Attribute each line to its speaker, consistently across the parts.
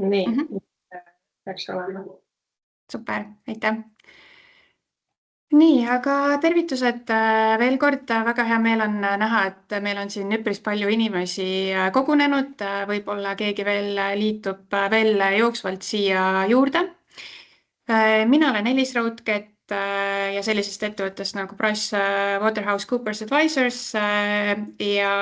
Speaker 1: Nii, peaks olema.
Speaker 2: Super, aitäh. Nii, aga tervitused veel kord. Väga hea meel on näha, et meil on siin üpris palju inimesi kogunenud. Võib-olla keegi veel liitub veel jooksvalt siia juurde. Mina olen Elis Raudkett ja sellisest ettevõttest nagu PricewaterhouseCoopers Advisors ja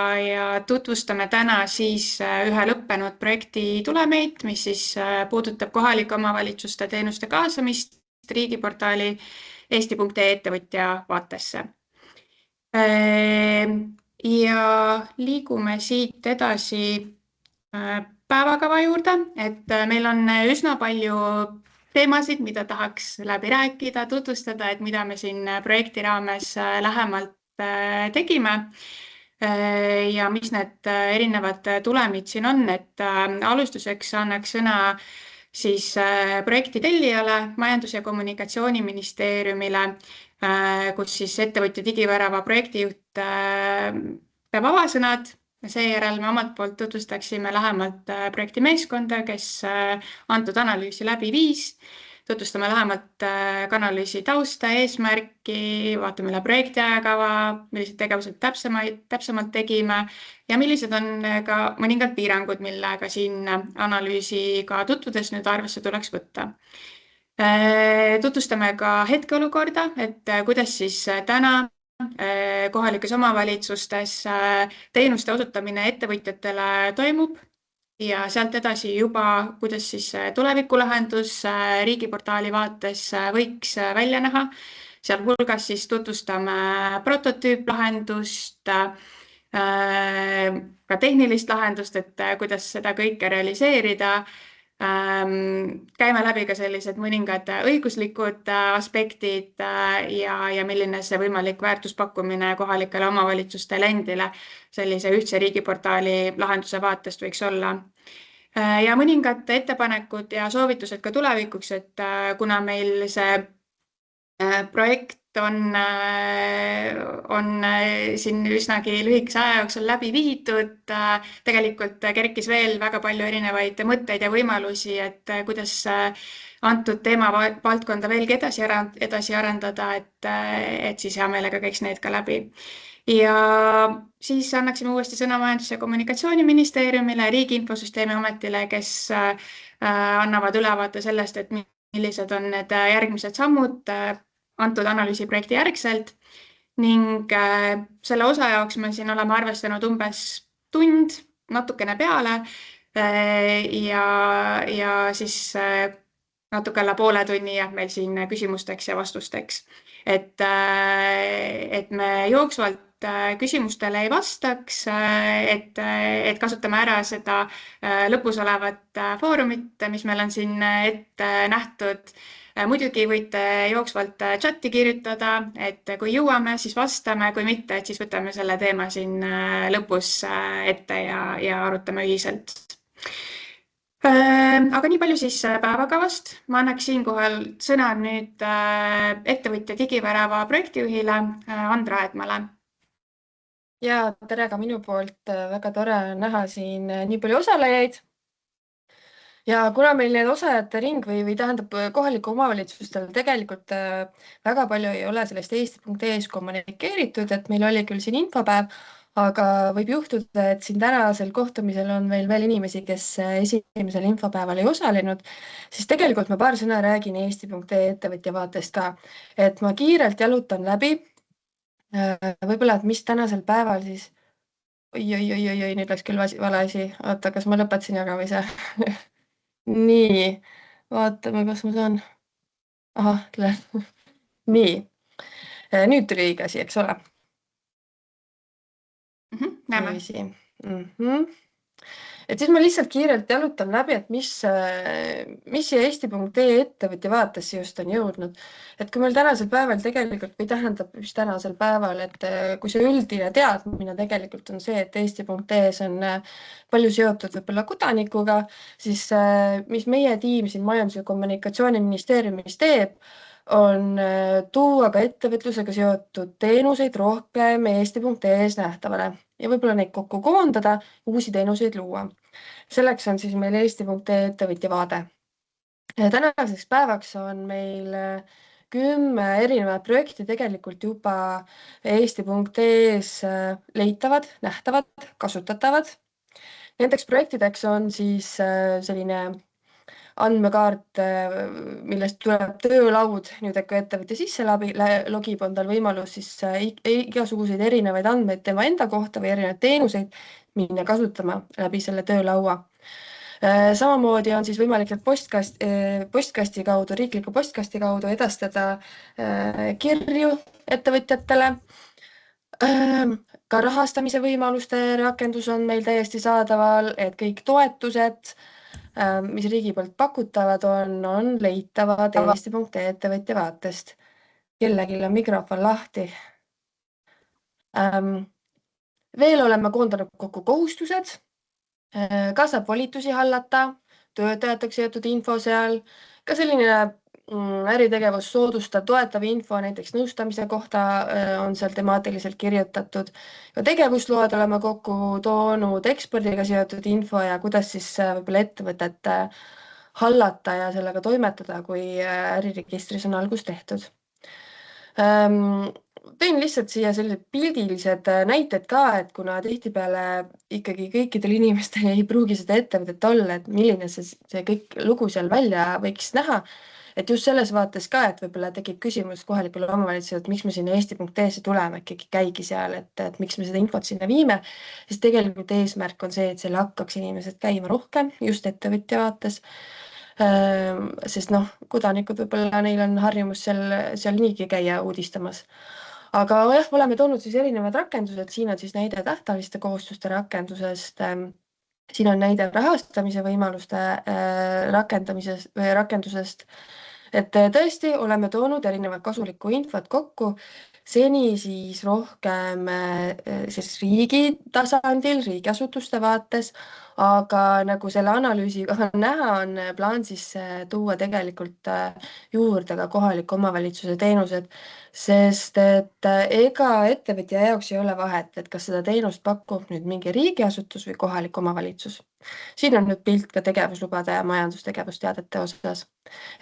Speaker 2: tutvustame täna siis ühe lõppenud projekti tulemeid, mis siis puudutab kohalike omavalitsuste teenuste kaasamist riigiportaali eesti.ee ettevõtja vaatesse. Ja liigume siit edasi päevakava juurde, et meil on üsna palju teemasid, mida tahaks läbi rääkida, tutvustada, et mida me siin projekti raames lähemalt tegime ja mis need erinevad tulemid siin on, et alustuseks annaks sõna siis projekti tellijale, Majandus- ja Kommunikatsiooniministeeriumile, kus siis ettevõtja digivärava projektijuht peab avasõnad. Seejärel me omalt poolt tutvustaksime lähemalt projekti meeskonda, kes antud analüüsi läbi viis. Tutvustame lähemalt analüüsi tausta, eesmärki, vaatame üle projekti ajakava, millised tegevused täpsemalt tegime ja millised on ka mõningad piirangud, millega siin analüüsiga tutvudes nüüd arvesse tuleks võtta. Tutvustame ka hetkeolukorda, et kuidas siis täna kohalikes omavalitsustes teenuste osutamine ettevõtjatele toimub ja sealt edasi juba, kuidas siis tulevikulahendus riigiportaali vaates võiks välja näha. Sealhulgas siis tutvustame prototüüplahendust, ka tehnilist lahendust, et kuidas seda kõike realiseerida. Käime läbi ka sellised mõningad õiguslikud aspektid ja milline see võimalik väärtuspakkumine kohalikele omavalitsustele endile sellise ühtse riigiportaali lahenduse vaatest võiks olla. Ja mõningad ettepanekud ja soovitused ka tulevikuks, et kuna meil see projekt on siin üsnagi lühikese aja jooksul läbi viidud. Tegelikult kerkis veel väga palju erinevaid mõtteid ja võimalusi, et kuidas antud teema valdkonda veelgi edasi arendada, et siis hea meelega käiks need ka läbi. Ja siis annaksime uuesti sõna Majandus- ja Kommunikatsiooniministeeriumile, Riigi Infosüsteemi Ametile, kes annavad ülevaate sellest, et millised on need järgmised sammud antud analüüsiprojekti järgselt ning selle osa jaoks me siin oleme arvestanud umbes tund, natukene peale ja siis natuke alla poole tunni jääb meil siin küsimusteks ja vastusteks. Et me jooksvalt küsimustele ei vastaks, et kasutame ära seda lõpus olevat foorumit, mis meil on siin ette nähtud. Muidugi võite jooksvalt chati kirjutada, et kui jõuame, siis vastame, kui mitte, et siis võtame selle teema siin lõpus ette ja arutame ühiselt. Aga nii palju siis päevakavast. Ma annaks siinkohal sõna nüüd ettevõtja digivärava projektijuhile Andra Aedmale.
Speaker 3: Ja tere ka minu poolt. Väga tore näha siin nii palju osalejaid. Ja kuna meil need osajate ring või tähendab kohaliku omavalitsustel tegelikult väga palju ei ole sellest eesti.ee-s kommunikeeritud, et meil oli küll siin infopäev, aga võib juhtuda, et siin tänasel kohtumisel on veel inimesi, kes esimesel infopäeval ei osalenud, siis tegelikult ma paar sõna räägin eesti.ee ettevõtja vaatest ka, et ma kiirelt jalutan läbi, võib-olla, et mis tänasel päeval siis, oi, nüüd läks küll vale asi, oota, kas ma lõpetasin jagamise? Nii, vaatame, kas ma saan. Ahah, nii. Nüüd tuli õige asi, eks ole?
Speaker 2: Näeme.
Speaker 3: Et siis ma lihtsalt kiirelt jalutan läbi, et mis siia eesti.ee ettevõtja vaatesse just on jõudnud. Et kui meil tänasel päeval tegelikult, või tähendab mis tänasel päeval, et kui see üldine teadmine tegelikult on see, et eesti.ee-s on palju seotud võib-olla kodanikuga, siis mis meie tiim siin Majandus- ja Kommunikatsiooniministeeriumis teeb, on tuua ka ettevõtlusega seotud teenuseid rohkem eesti.ee-s nähtavale. ja võib-olla neid kokku koondada, uusi teenuseid luua. Selleks on siis meil Eesti.ee ettevõtja vaade. Tänaseks päevaks on meil 10 erinevat projekti tegelikult juba Eesti.ee-s leitavad, nähtavad, kasutatavad. Nendeks projektideks on siis selline andmekaart, millest tuleb töölaud, nüüd kui ettevõtja sisse logib, on tal võimalus siis igasuguseid erinevaid andmeid tema enda kohta või erinevaid teenuseid minna kasutama läbi selle töölaua. Samamoodi on siis võimalik need postkasti kaudu, riikliku postkasti kaudu edastada kirju ettevõtjatele. Ka rahastamise võimaluste rakendus on meil täiesti saadaval, et kõik toetused, mis riigi poolt pakutavad on leitavad Eesti.ee ettevõtja vaatest. Kellelgi on mikrofon lahti. Veel oleme koondanud kokku kohustused, ka saab volitusi hallata, töötajateks seotud info seal, ka selline äritegevus soodustav, toetav info näiteks nõustamise kohta on seal temaatiliselt kirjutatud. Ja tegevuslood oleme kokku toonud ekspordiga seotud info ja kuidas siis võib-olla ettevõtet hallata ja sellega toimetada, kui äriregistris on algus tehtud. Tõin lihtsalt siia sellised pildilised näited ka, et kuna tihtipeale ikkagi kõikidel inimestel ei pruugi seda ettevõtet olla, et milline see kõik lugu seal välja võiks näha, et just selles vaates ka, et võib-olla tekib küsimus kohalikule omavalitsusele, et miks me sinna Eesti.ee-sse tuleme, äkki käigi seal, et miks me seda infot sinna viime, sest tegelikult eesmärk on see, et seal hakkaks inimesed käima rohkem just ettevõtja vaates. Sest kodanikud võib-olla neil on harjumus seal niigi käia uudistamas. Aga jah, oleme toonud siis erinevad rakendused, siin on siis näide tähtajaliste kohustuste rakendusest, siin on näide rahastamise võimaluste rakendusest, et tõesti oleme toonud erinevat kasulikku infot kokku, seni siis rohkem siis riigi tasandil, riigiasutuste vaates, aga nagu selle analüüsiga on näha, on plaan siis tuua tegelikult juurde ka kohaliku omavalitsuse teenused, sest et ega ettevõtja jaoks ei ole vahet, et kas seda teenust pakub nüüd mingi riigiasutus või kohalik omavalitsus. Siin on nüüd pilt ka tegevuslubade ja majandustegevusteadete osas.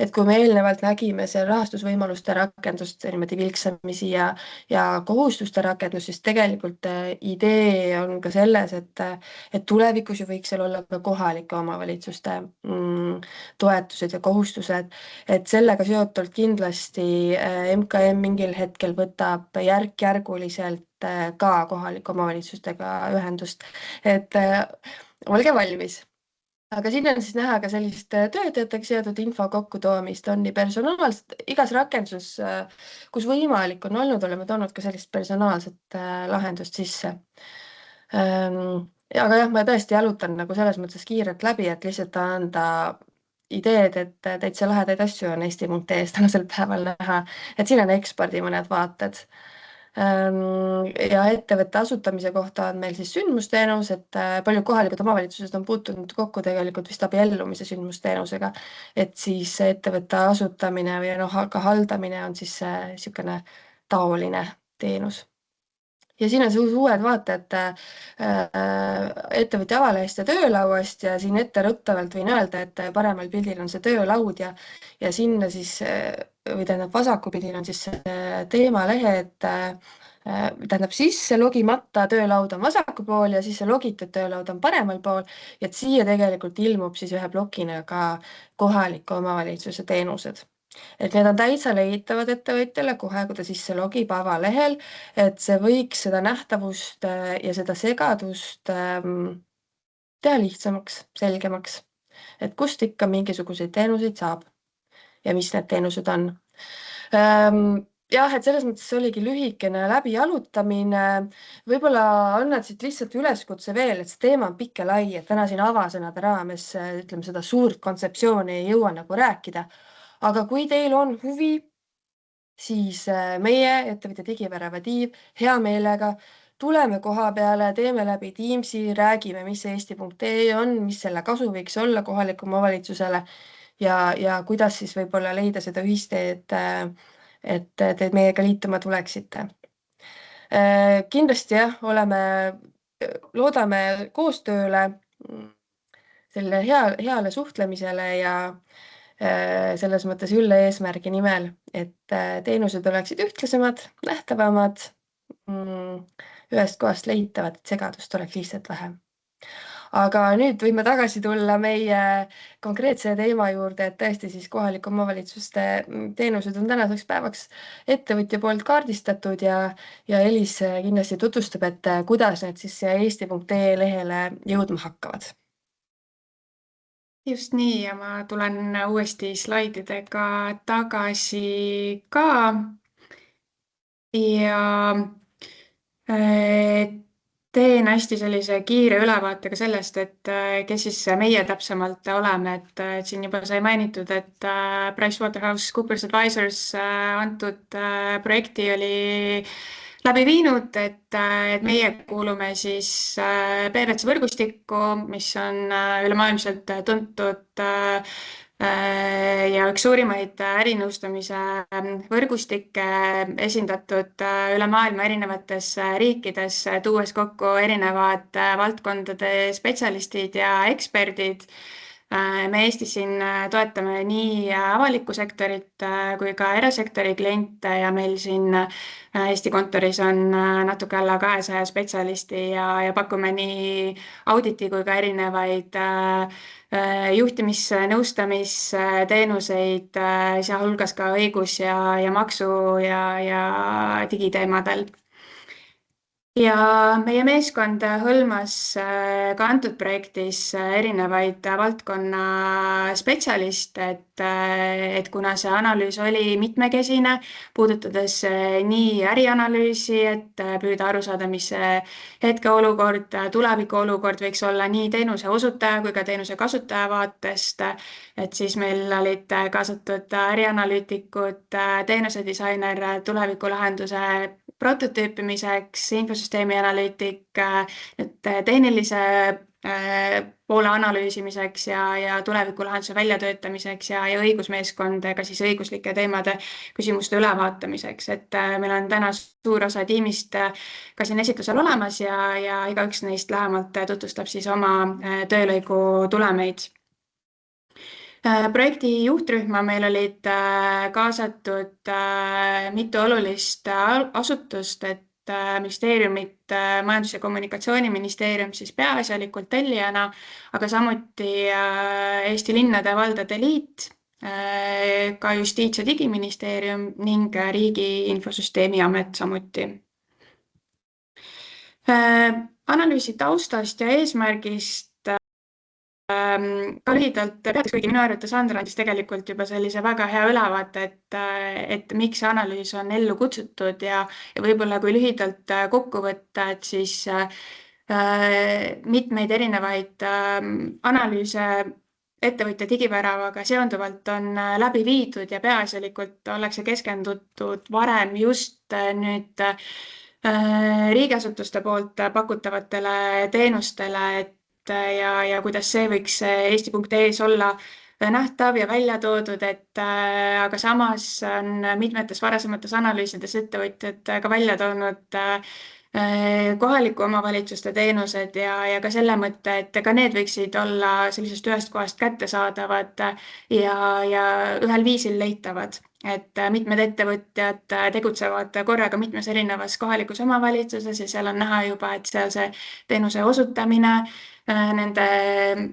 Speaker 3: Et kui me eelnevalt nägime see rahastusvõimaluste rakendust niimoodi vilksamisi ja kohustuste rakendus, siis tegelikult idee on ka selles, et tulevikus ju võiks seal olla ka kohalike omavalitsuste toetused ja kohustused, et sellega seotult kindlasti MKM mingil hetkel võtab järk-järguliselt ka kohalike omavalitsustega ühendust, et olge valmis. Aga siin on siis näha ka sellist töötajatega seotud info kokkutoomist, on nii personaalselt, igas rakenduses, kus võimalik on olnud, oleme toonud ka sellist personaalset lahendust sisse. Aga jah, ma tõesti jalutan nagu selles mõttes kiirelt läbi, et lihtsalt anda ideed, et täitsa lahedaid asju on Eesti.ee-s tänasel päeval näha, et siin on ekspordi mõned vaated. Ja ettevõtte asutamise kohta on meil siis sündmusteenus, et paljud kohalikud omavalitsused on puutunud kokku tegelikult vist abiellumise sündmusteenusega, et siis ettevõtte asutamine või ka haldamine on siis niisugune taoline teenus. Ja siin on uued vaated ettevõtja avalehest ja töölauast ja siin etteruttavalt võin öelda, et paremal pildil on see töölaud ja sinna siis, või tähendab vasakupildil on siis teemalehe, et tähendab sisse logimata töölaud on vasakul pool ja sisse logitud töölaud on paremal pool ja et siia tegelikult ilmub siis ühe plokina ka kohaliku omavalitsuse teenused. Et need on täitsa leitavad ettevõtjale kohe, kui ta sisse logib avalehel, et see võiks seda nähtavust ja seda segadust teha lihtsamaks, selgemaks, et kust ikka mingisuguseid teenuseid saab ja mis need teenused on. Jah, et selles mõttes oligi lühikene läbijalutamine. Võib-olla annad siit lihtsalt üleskutse veel, et see teema on pikk ja lai, et täna siin avasõnade raames ütleme, seda suurt kontseptsiooni ei jõua nagu rääkida. Aga kui teil on huvi, siis meie ettevõtja Digivärava tiim hea meelega tuleme koha peale, teeme läbi Teamsi, räägime, mis see Eesti.ee on, mis selle kasu võiks olla kohaliku omavalitsusele ja kuidas siis võib-olla leida seda ühisteed, et te meiega liituma tuleksite. Kindlasti jah, oleme loodame koostööle, selle heale suhtlemisele ja selles mõttes ülle eesmärgi nimel, et teenused oleksid ühtlasemad, nähtavamad, ühest kohast leitavad, et segadust oleks lihtsalt vähem. Aga nüüd võime tagasi tulla meie konkreetse teema juurde, et tõesti siis kohalike omavalitsuste teenused on tänaseks päevaks ettevõtja poolt kaardistatud ja Elis kindlasti tutvustab, et kuidas need siis eesti.ee lehele jõudma hakkavad.
Speaker 2: Just nii ja ma tulen uuesti slaididega tagasi ka ja teen hästi sellise kiire ülevaatega sellest, et kes siis meie täpsemalt oleme, et siin juba sai mainitud, et PricewaterhouseCoopers Advisors antud projekti oli läbi viinud, et meie kuulume siis PwC võrgustikku, mis on ülemaailmselt tuntud ja üks suurimaid ärinõustamise võrgustikke esindatud üle maailma erinevates riikides, tuues kokku erinevad valdkondade spetsialistid ja eksperdid. Me Eestis siin toetame nii avalikku sektorit kui ka erasektori kliente ja meil siin Eesti kontoris on natuke alla 200 spetsialisti ja pakume nii auditi kui ka erinevaid juhtimisnõustamisteenuseid, sealhulgas ka õigus ja maksu ja digiteemadel. Ja meie meeskond hõlmas ka antud projektis erinevaid valdkonna spetsialiste, et kuna see analüüs oli mitmekesine, puudutades nii ärianalüüsi, et püüda aru saada, mis hetkeolukord, tulevikuolukord võiks olla nii teenuse osutaja kui ka teenuse kasutaja vaatest, et siis meil olid kaasatud ärianalüütikud, teenusedisainer, tulevikulahenduse prototüüpimiseks, infosüsteemi analüütik, tehnilise poole analüüsimiseks ja tulevikulahenduse väljatöötamiseks ja õigusmeeskond ka siis õiguslike teemade küsimuste ülevaatamiseks, et meil on täna suur osa tiimist ka siin esitlusel olemas ja igaüks neist lähemalt tutvustab siis oma töölõigu tulemeid. Projekti juhtrühma meil olid kaasatud mitu olulist asutust, et ministeeriumit, Majandus- ja Kommunikatsiooniministeerium siis peaasjalikult tellijana, aga samuti Eesti Linnade ja Valdade Liit, ka Justiits- ja Digiministeerium ning Riigi Infosüsteemi Amet samuti. Analüüsi taustast ja eesmärgist ka lühidalt peataks, kuigi minu arvates Sandra andis tegelikult juba sellise väga hea ülevaate, et miks see analüüs on ellu kutsutud ja võib-olla kui lühidalt kokku võtta, et siis mitmeid erinevaid analüüse ettevõtja digiväravaga seonduvalt on läbi viidud ja peaasjalikult ollakse keskendutud varem just nüüd riigiasutuste poolt pakutavatele teenustele, ja kuidas see võiks eesti.ee-s olla nähtav ja välja toodud, aga samas on mitmetes varasemates analüüsides ettevõtjad ka välja toonud kohaliku omavalitsuste teenused ja ka selle mõtte, et ka need võiksid olla sellisest ühest kohast kättesaadavad ja ühel viisil leitavad. Et mitmed ettevõtjad tegutsevad korraga mitmes erinevas kohalikus omavalitsuses ja seal on näha juba, et seal see teenuse osutamine, nende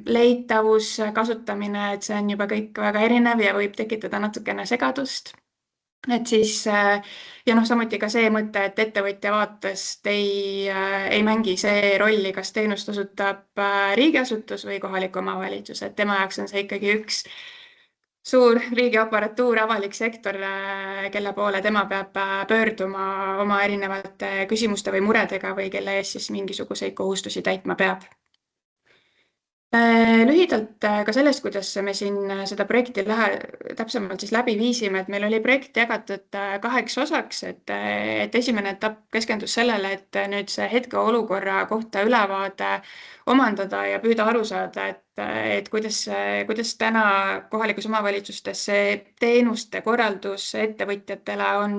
Speaker 2: leitavus, kasutamine, et see on juba kõik väga erinev ja võib tekitada natukene segadust. Et siis, ja samuti ka see mõte, et ettevõtja vaatest ei mängi see rolli, kas teenust osutab riigiasutus või kohalik omavalitsus, et tema jaoks on see ikkagi üks suur riigiaparatuur, avalik sektor, kelle poole tema peab pöörduma oma erinevate küsimuste või muredega või kelle ees siis mingisuguseid kohustusi täitma peab. Lühidalt ka sellest, kuidas me siin seda projekti täpsemalt siis läbi viisime, et meil oli projekt jagatud 2 osaks, et esimene etapp keskendus sellele, et nüüd see hetkeolukorra kohta ülevaade omandada ja püüda aru saada, et kuidas täna kohalikus omavalitsustes see teenuste korraldus ettevõtjatele on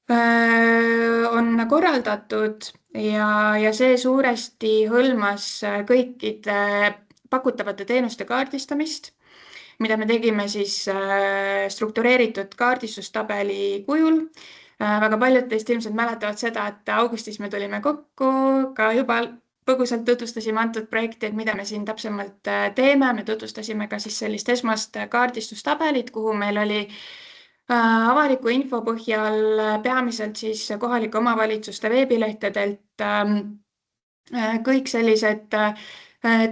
Speaker 2: on korraldatud ja see suuresti hõlmas kõikide pakutavate teenuste kaardistamist, mida me tegime siis struktureeritud kaardistustabeli kujul. Väga paljud teist ilmselt mäletavad seda, et augustis me tulime kokku, ka juba põgusalt tutvustasime antud projekti, et mida me siin täpsemalt teeme. Me tutvustasime ka siis sellist esmast kaardistustabelit, kuhu meil oli avaliku info põhjal peamiselt siis kohalike omavalitsuste veebilehtedelt kõik sellised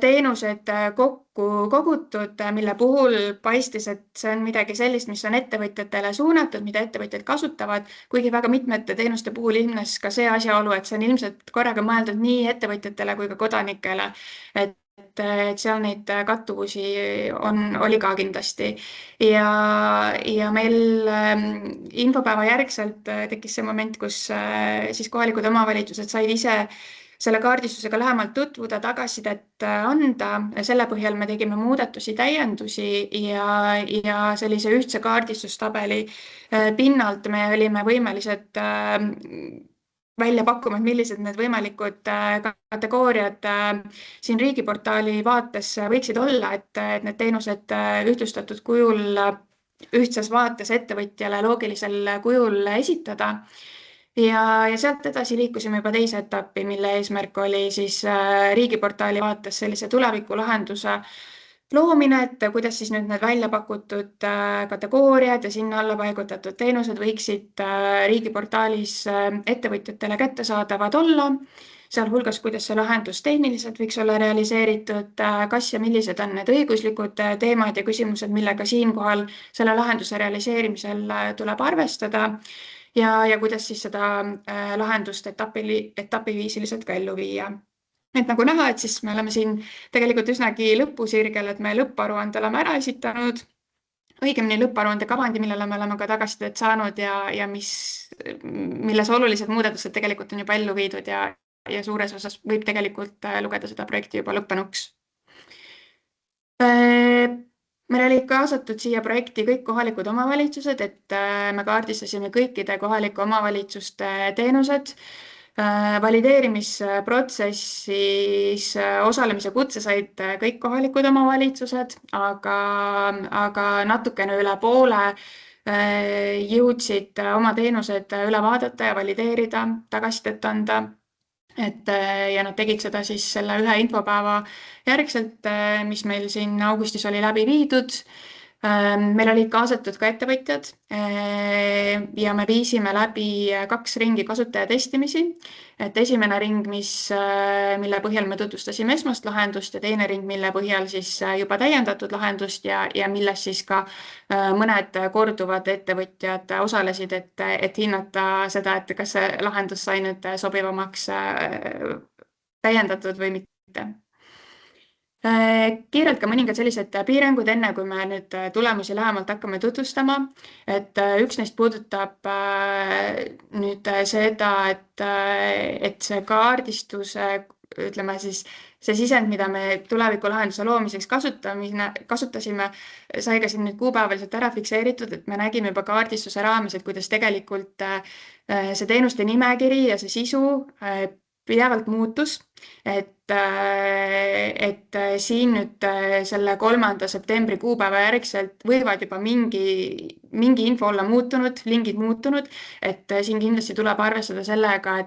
Speaker 2: teenused kokku kogutud, mille puhul paistis, et see on midagi sellist, mis on ettevõtjatele suunatud, mida ettevõtjad kasutavad, kuigi väga mitmete teenuste puhul ilmnes ka see asjaolu, et see on ilmselt korraga mõeldud nii ettevõtjatele kui ka kodanikele, et seal neid kattuvusi oli ka kindlasti. Ja meil infopäeva järgselt tekkis see moment, kus siis kohalikud omavalitsused said ise selle kaardistusega lähemalt tutvuda, tagasisidet anda. Selle põhjal me tegime muudatusi, täiendusi ja sellise ühtse kaardistustabeli pinnalt me olime võimelised välja pakkuma, et millised need võimalikud kategooriad siin riigiportaali vaates võiksid olla, et need teenused ühtlustatud kujul, ühtses vaates ettevõtjale loogilisel kujul esitada. Ja sealt edasi liikusime juba teise etappi, mille eesmärk oli siis riigiportaali vaates sellise tulevikulahenduse loomine, et kuidas siis nüüd need välja pakutud kategooriad ja sinna alla paigutatud teenused võiksid riigiportaalis ettevõtjatele kättesaadavad olla, sealhulgas kuidas see lahendus tehniliselt võiks olla realiseeritud, kas ja millised on need õiguslikud teemad ja küsimused, millega siinkohal selle lahenduse realiseerimisel tuleb arvestada. Ja kuidas siis seda lahendust etapiviisiliselt ka ellu viia. Et nagu näha, et siis me oleme siin tegelikult üsnagi lõpusirgel, et me lõpparuande oleme ära esitanud, õigemini lõpparuande kavandi, millele me oleme ka tagasisidet saanud ja milles olulised muudatused tegelikult on juba ellu viidud ja suures osas võib tegelikult lugeda seda projekti juba lõppenuks. Meil olid kaasatud siia projekti kõik kohalikud omavalitsused, et me kaardistasime kõikide kohalike omavalitsuste teenused. Valideerimisprotsessis osalemise kutse said kõik kohalikud omavalitsused, aga natukene üle poole jõudsid oma teenused üle vaadata ja valideerida, tagasisidet anda. Ja nad tegid seda siis selle ühe infopäeva järgselt, mis meil siin augustis oli läbi viidud. Meil olid kaasatud ka ettevõtjad ja me viisime läbi 2 ringi kasutajatestimisi. Et esimene ring, mille põhjal me tutvustasime esmast lahendust ja teine ring, mille põhjal siis juba täiendatud lahendust ja milles siis ka mõned korduvad ettevõtjad osalesid, et hinnata seda, et kas see lahendus sai nüüd sobivamaks täiendatud või mitte. Kiirelt ka mõningad sellised piirangud, enne kui me nüüd tulemusi lähemalt hakkame tutvustama, et üks neist puudutab nüüd seda, et see kaardistuse, ütleme siis see sisend, mida me tulevikulahenduse loomiseks kasutasime, sai ka siin nüüd kuupäevaliselt ära fikseeritud, et me nägime juba kaardistuse raames, et kuidas tegelikult see teenuste nimekiri ja see sisu pidevalt muutus, et siin nüüd selle 3. septembri kuupäeva järgselt võivad juba mingi info olla muutunud, lingid muutunud, et siin kindlasti tuleb arvestada sellega,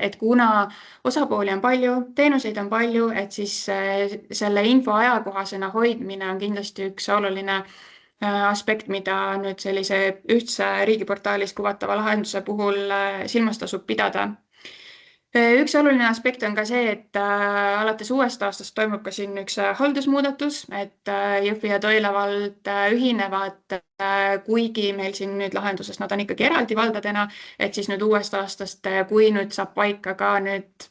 Speaker 2: et kuna osapooli on palju, teenuseid on palju, et siis selle info ajakohasena hoidmine on kindlasti üks oluline aspekt, mida nüüd sellise ühtse riigiportaalis kuvatava lahenduse puhul silmas tasub pidada. Üks oluline aspekt on ka see, et alates uuest aastast toimub ka siin üks haldusmuudatus, et Jõhvi ja Toila vald ühinevad, kuigi meil siin nüüd lahenduses nad on ikkagi eraldi valdadena, et siis nüüd uuest aastast, kui nüüd saab paika ka nüüd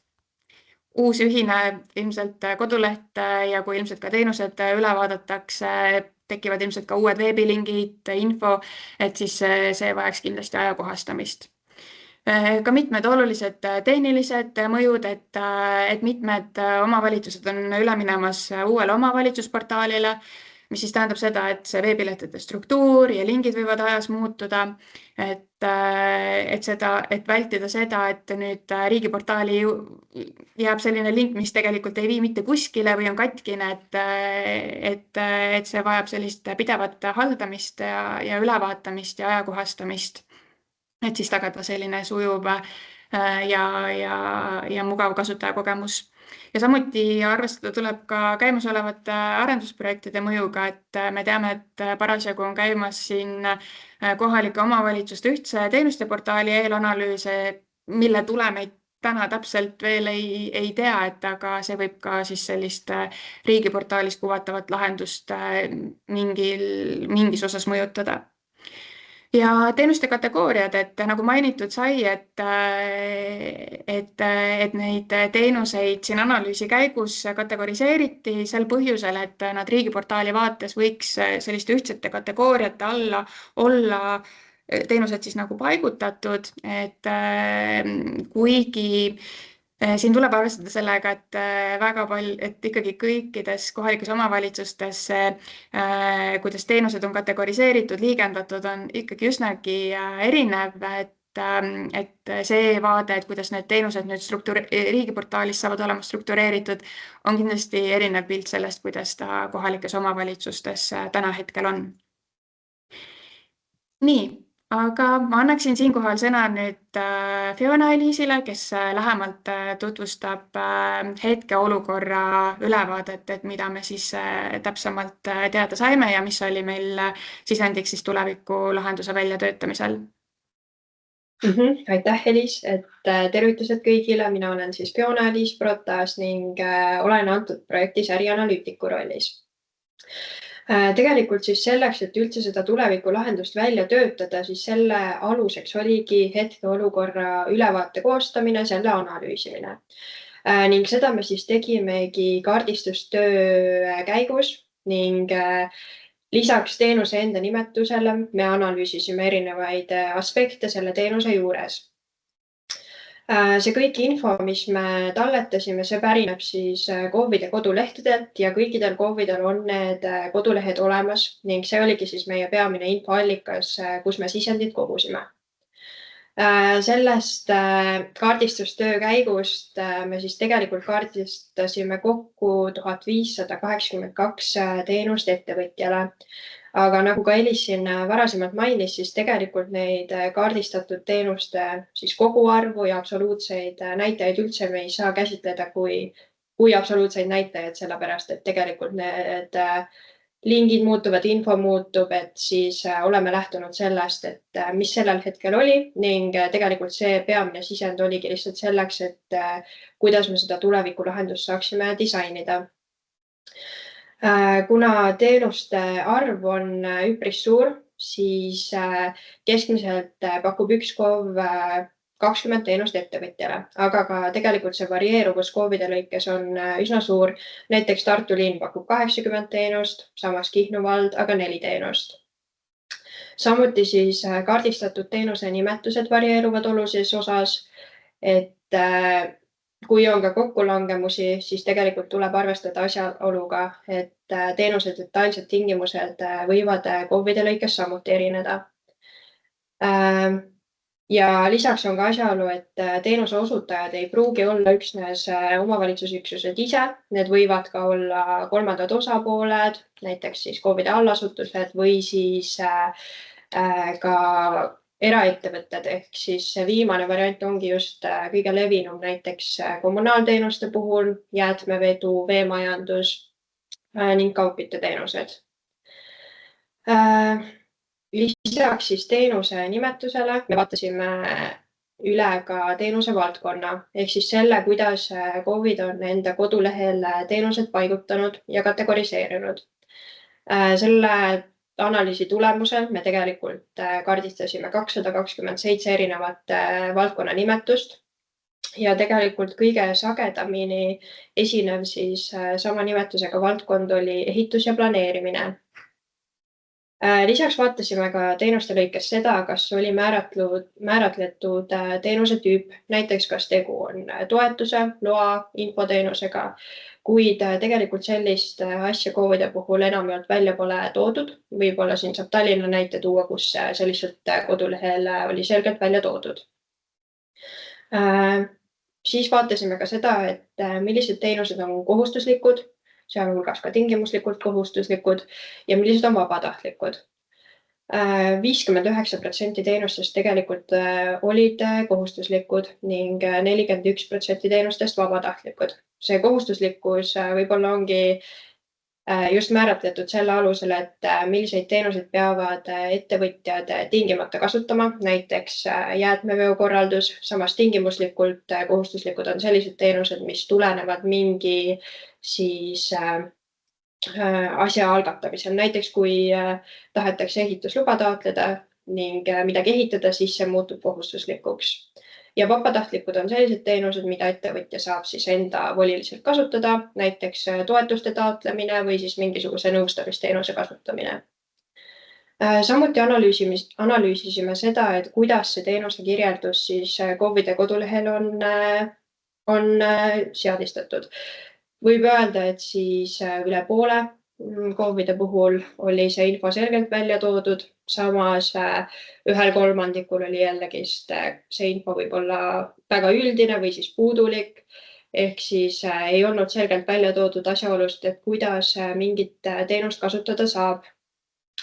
Speaker 2: uus ühine ilmselt koduleht ja kui ilmselt ka teenused üle vaadatakse, tekivad ilmselt ka uued veebilingid, info, et siis see vajaks kindlasti ajakohastamist. Ka mitmed olulised tehnilised mõjud, et mitmed omavalitsused on üle minemas uuele omavalitsusportaalile. mis siis tähendab seda, et see veebilehtede struktuur ja lingid võivad ajas muutuda, et vältida seda, et nüüd riigiportaali jääb selline link, mis tegelikult ei vii mitte kuskile või on katkine, et see vajab sellist pidevat haldamist ja ülevaatamist ja ajakohastamist, et siis tagada selline sujuv ja mugav kasutajakogemus. Ja samuti arvestada tuleb ka käimasolevate arendusprojektide mõjuga, et me teame, et parasjagu on käimas siin kohalike omavalitsuste ühtse teenuste portaali eelanalüüse, mille tulemeid täna täpselt veel ei tea, aga see võib ka siis sellist riigiportaalis kuvatavat lahendust mingis osas mõjutada. Ja teenuste kategooriad, et nagu mainitud sai, et neid teenuseid siin analüüsi käigus kategoriseeriti sel põhjusel, et nad riigiportaali vaates võiks selliste ühtsete kategooriate alla olla teenused siis nagu paigutatud, et kuigi siin tuleb arvestada sellega, et et ikkagi kõikides kohalikes omavalitsustes, kuidas teenused on kategoriseeritud, liigendatud, on ikkagi üsnagi erinev, et see vaade, et kuidas need teenused nüüd riigiportaalis saavad olema struktureeritud, on kindlasti erinev pilt sellest, kuidas ta kohalikes omavalitsustes täna hetkel on. Nii. Aga ma annaksin siinkohal sõna nüüd Fiona Eliisile, kes lähemalt tutvustab hetkeolukorra ülevaadet, et mida me siis täpsemalt teada saime ja mis oli meil sisendiks siis tuleviku lahenduse väljatöötamisel.
Speaker 1: Aitäh, Elis, et tervitused kõigile. Mina olen siis Fiona Eliis Protas ning olen antud projektis ärianalüütiku rollis. Tegelikult siis selleks, et üldse seda tuleviku lahendust välja töötada, siis selle aluseks oligi hetkeolukorra ülevaate koostamine, selle analüüsimine. Ning seda me siis tegimegi kaardistustöö käigus ning lisaks teenuse enda nimetusele me analüüsisime erinevaid aspekte selle teenuse juures. See kõik info, mis me talletasime, see pärineb siis KOV-ide kodulehtedelt ja kõikidel KOV-idel on need kodulehed olemas ning see oligi siis meie peamine infoallikas, kus me sisendit kogusime. Sellest kaardistustöö käigust me siis tegelikult kaardistasime kokku 1582 teenust ettevõtjale. Aga nagu ka Elis siin varasemalt mainis, siis tegelikult neid kaardistatud teenuste siis koguarvu ja absoluutseid näitajaid üldse me ei saa käsitleda kui absoluutseid näitajaid, sellepärast et tegelikult need lingid muutuvad, info muutub, et siis oleme lähtunud sellest, et mis sellel hetkel oli ning tegelikult see peamine sisend oligi lihtsalt selleks, et kuidas me seda tulevikulahendust saaksime disainida. Kuna teenuste arv on üpris suur, siis keskmiselt pakub üks KOV 20 teenust ettevõtjale, aga ka tegelikult see varieeruvus KOV-ide lõikes on üsna suur. Näiteks Tartu linn pakub 80 teenust, samas Kihnu vald aga 4 teenust. Samuti siis kaardistatud teenuse nimetused varieeruvad olulises osas, et kui on ka kokkulangemusi, siis tegelikult tuleb arvestada asjaoluga, et teenuse detailsed tingimused võivad KOV-ide lõikes samuti erineda. Ja lisaks on ka asjaolu, et teenuse osutajad ei pruugi olla üksnes omavalitsusüksused ise, need võivad ka olla kolmandad osapooled, näiteks siis KOV-ide allasutused või siis ka eraettevõtted, ehk siis viimane variant ongi just kõige levinum, näiteks kommunaalteenuste puhul, jäätmevedu, veemajandus ning kaugkütteteenused. Lisaks siis teenuse nimetusele me vaatasime üle ka teenuse valdkonna, ehk siis selle, kuidas KOV-id on enda kodulehel teenused paigutanud ja kategoriseerinud. Selle analüüsi tulemusel me tegelikult kaardistasime 227 erinevat valdkonna nimetust ja tegelikult kõige sagedamini esinev siis sama nimetusega valdkond oli ehitus ja planeerimine. Lisaks vaatasime ka teenuste lõikes seda, kas oli määratletud teenuse tüüp, näiteks kas tegu on toetuse, loa, infoteenusega, kuid tegelikult sellist asja KOV-ide puhul enamjaolt välja pole toodud. Võib-olla siin saab Tallinna näite tuua, kus see lihtsalt kodulehel oli selgelt välja toodud. Siis vaatasime ka seda, et millised teenused on kohustuslikud, sealhulgas ka tingimuslikult kohustuslikud ja millised on vabatahtlikud. 59% teenustest tegelikult olid kohustuslikud ning 41% teenustest vabatahtlikud. See kohustuslikkus võib-olla ongi just määratletud selle alusel, et milliseid teenuseid peavad ettevõtjad tingimata kasutama, näiteks jäätmeveokorraldus, samas tingimuslikult kohustuslikud on sellised teenused, mis tulenevad mingi asja algatamisel. Näiteks kui tahetakse ehitusluba taotleda ning midagi ehitada, siis see muutub kohustuslikuks. Ja vabatahtlikud on sellised teenused, mida ettevõtja saab siis enda voliliselt kasutada, näiteks toetuste taotlemine või siis mingisuguse nõustamisteenuse kasutamine. Samuti analüüsisime seda, et kuidas see teenuse kirjeldus siis KOV-ide kodulehel on seadistatud. Võib öelda, et siis üle poole KOV-ide puhul oli see info selgelt välja toodud, samas 1/3 oli jällegi see info võib-olla väga üldine või siis puudulik, ehk siis ei olnud selgelt välja toodud asjaolust, et kuidas mingit teenust kasutada saab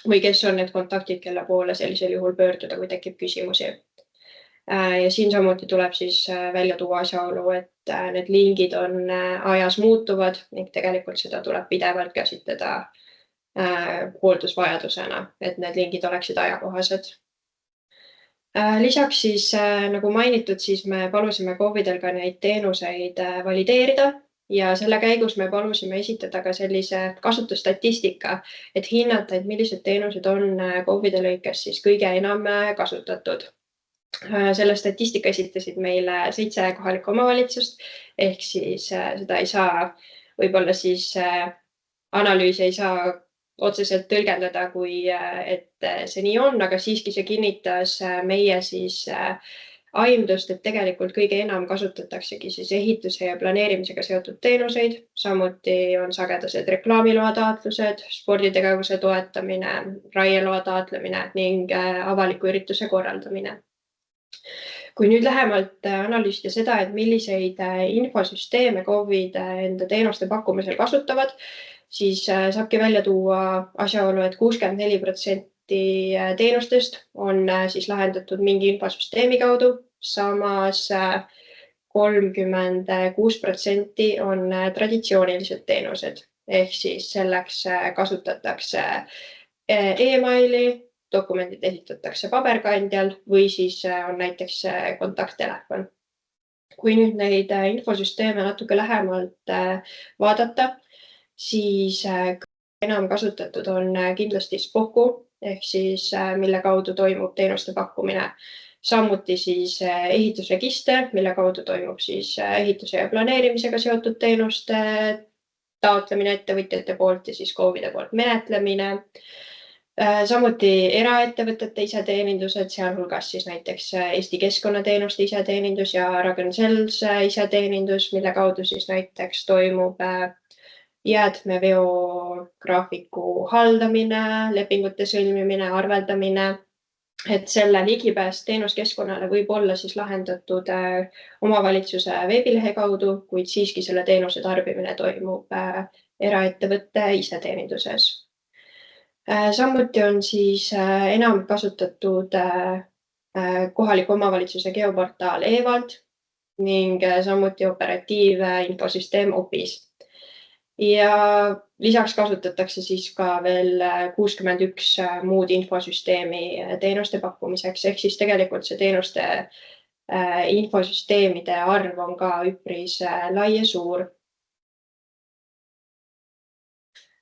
Speaker 1: või kes on need kontaktid, kelle poole sellisel juhul pöörduda, kui tekib küsimusi. Ja siin samuti tuleb siis välja tuua asjaolu, et need lingid on ajas muutuvad ning tegelikult seda tuleb pidevalt käsitleda hooldusvajadusena, et need lingid oleksid ajakohased. Lisaks siis, nagu mainitud, siis me palusime KOV-idel ka neid teenuseid valideerida ja selle käigus me palusime esitada ka sellise kasutusstatistika, et hinnata, et millised teenused on KOV-ide lõikes siis kõige enam kasutatud. Selle statistika esitasid meile 7 kohalikku omavalitsust, ehk siis seda ei saa, võib-olla siis analüüsi ei saa otseselt tõlgendada, kui et see nii on, aga siiski see kinnitas meie siis aimdust, et tegelikult kõige enam kasutataksegi siis ehituse ja planeerimisega seotud teenuseid. Samuti on sagedased reklaamiloa taotlused, sporditegevuse toetamine, raieloa taotlemine ning avaliku ürituse korraldamine. Kui nüüd lähemalt analüüsida seda, et milliseid infosüsteeme KOV-id enda teenuste pakkumisel kasutavad, siis saabki välja tuua asjaolu, et 64% teenustest on siis lahendatud mingi infosüsteemi kaudu, samas 36% on traditsioonilised teenused, ehk siis selleks kasutatakse e-maili, dokumendid esitatakse paberkandjal või siis on näiteks kontakttelefon. Kui nüüd neid infosüsteeme natuke lähemalt vaadata, siis enam kasutatud on kindlasti SPOKU, ehk siis mille kaudu toimub teenuste pakkumine. Samuti siis ehitusregister, mille kaudu toimub siis ehituse ja planeerimisega seotud teenuste taotlemine ettevõtjate poolt ja siis KOV-ide poolt menetlemine. Samuti eraettevõtete iseteenindused, sealhulgas siis näiteks Eesti Keskkonnateenuste iseteenindus ja Ragn-Sells iseteenindus, mille kaudu siis näiteks toimub jäätmeveo graafiku haldamine, lepingute sõlmimine, arveldamine. Et selle ligipääs teenuskeskkonnale võib olla siis lahendatud omavalitsuse veebilehe kaudu, kuid siiski selle teenuse tarbimine toimub eraettevõtte iseteeninduses. Samuti on siis enam kasutatud kohaliku omavalitsuse geoportaal e-vald ning samuti operatiivinfosüsteem OPIS. Ja lisaks kasutatakse siis ka veel 61 muud infosüsteemi teenuste pakkumiseks, ehk siis tegelikult see teenuste infosüsteemide arv on ka üpris lai ja suur.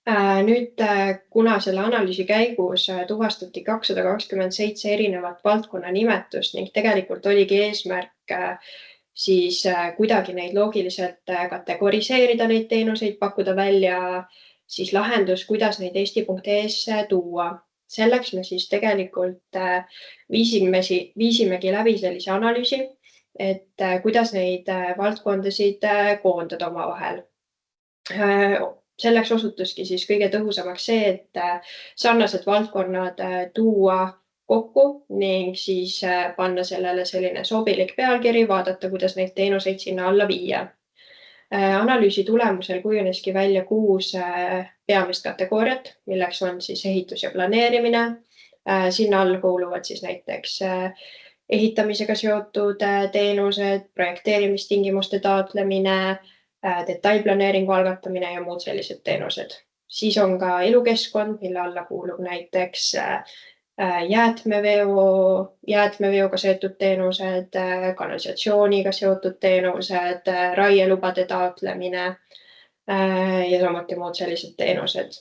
Speaker 1: Nüüd, kuna selle analüüsi käigus tuvastati 227 erinevat valdkonna nimetust ning tegelikult oligi eesmärk siis kuidagi neid loogiliselt kategoriseerida neid teenuseid, pakkuda välja siis lahendus, kuidas neid eesti.ee-sse tuua. Selleks me siis tegelikult viisimegi läbi sellise analüüsi, et kuidas neid valdkondasid koondada omavahel. Selleks osutuski siis kõige tõhusamaks see, et sarnased valdkonnad tuua kokku ning siis panna sellele selline sobilik pealkiri, vaadata, kuidas neid teenuseid sinna alla viia. Analüüsi tulemusel kujuneski välja 6 peamist kategooriat, milleks on siis ehitus ja planeerimine. Sinna alla kuuluvad siis näiteks ehitamisega seotud teenused, projekteerimistingimuste taotlemine, detailplaneeringu algatamine ja muud sellised teenused. Siis on ka elukeskkond, mille alla kuulub näiteks jäätmeveoga seotud teenused, kanalisatsiooniga seotud teenused, raielubade taotlemine ja samuti muud sellised teenused.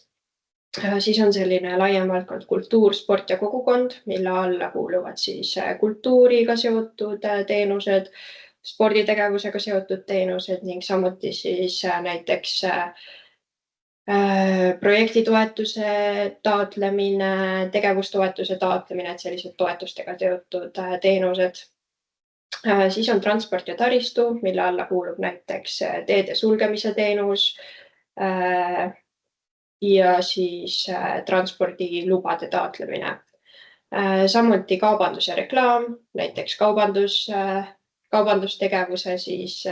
Speaker 1: Siis on selline laiem valdkond kultuur, sport ja kogukond, mille alla kuuluvad siis kultuuriga seotud teenused, sporditegevusega seotud teenused ning samuti siis näiteks projektitoetuse taotlemine, tegevustoetuse taotlemine, et sellised toetustega seotud teenused. Siis on transport ja taristu, mille alla kuulub näiteks teede sulgemise teenus ja siis transpordilubade taotlemine. Samuti kaubandus ja reklaam, näiteks kaubandustegevuse siis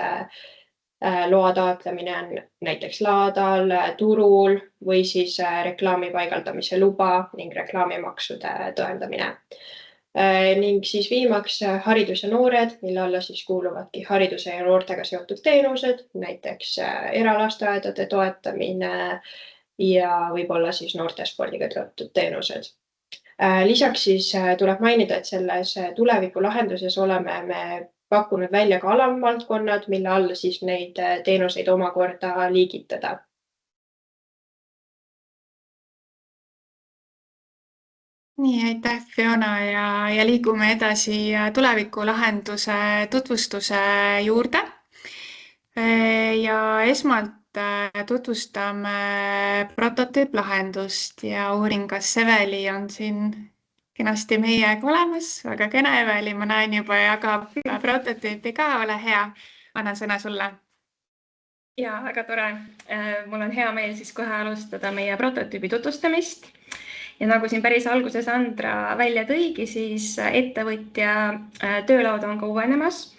Speaker 1: loa taotlemine on näiteks laadal, turul või siis reklaami paigaldamise luba ning reklaamimaksude tõendamine. Ning siis viimaks haridus ja noored, mille alla siis kuuluvadki hariduse ja noortega seotud teenused, näiteks eralasteaedade toetamine ja võib-olla siis noortespordiga seotud teenused. Lisaks siis tuleb mainida, et selles tulevikulahenduses oleme me pakkunud välja ka alamvaldkonnad, mille alla siis neid teenuseid omakorda liigitada.
Speaker 2: Nii, aitäh, Fiona, ja liigume edasi tulevikulahenduse tutvustuse juurde. Ja esmalt tutvustame prototüüplahendust ja uurin, kas Eveli on siin kenasti meiega olemas. Väga kena, Eveli, ma näen juba jagab prototüüpi ka, ole hea. Annan sõna sulle.
Speaker 4: Ja, väga tore. Mul on hea meel siis kohe alustada meie prototüübi tutvustamist. Ja nagu siin päris alguses Andra välja tõigi, siis ettevõtja töölaud on ka uuenemas.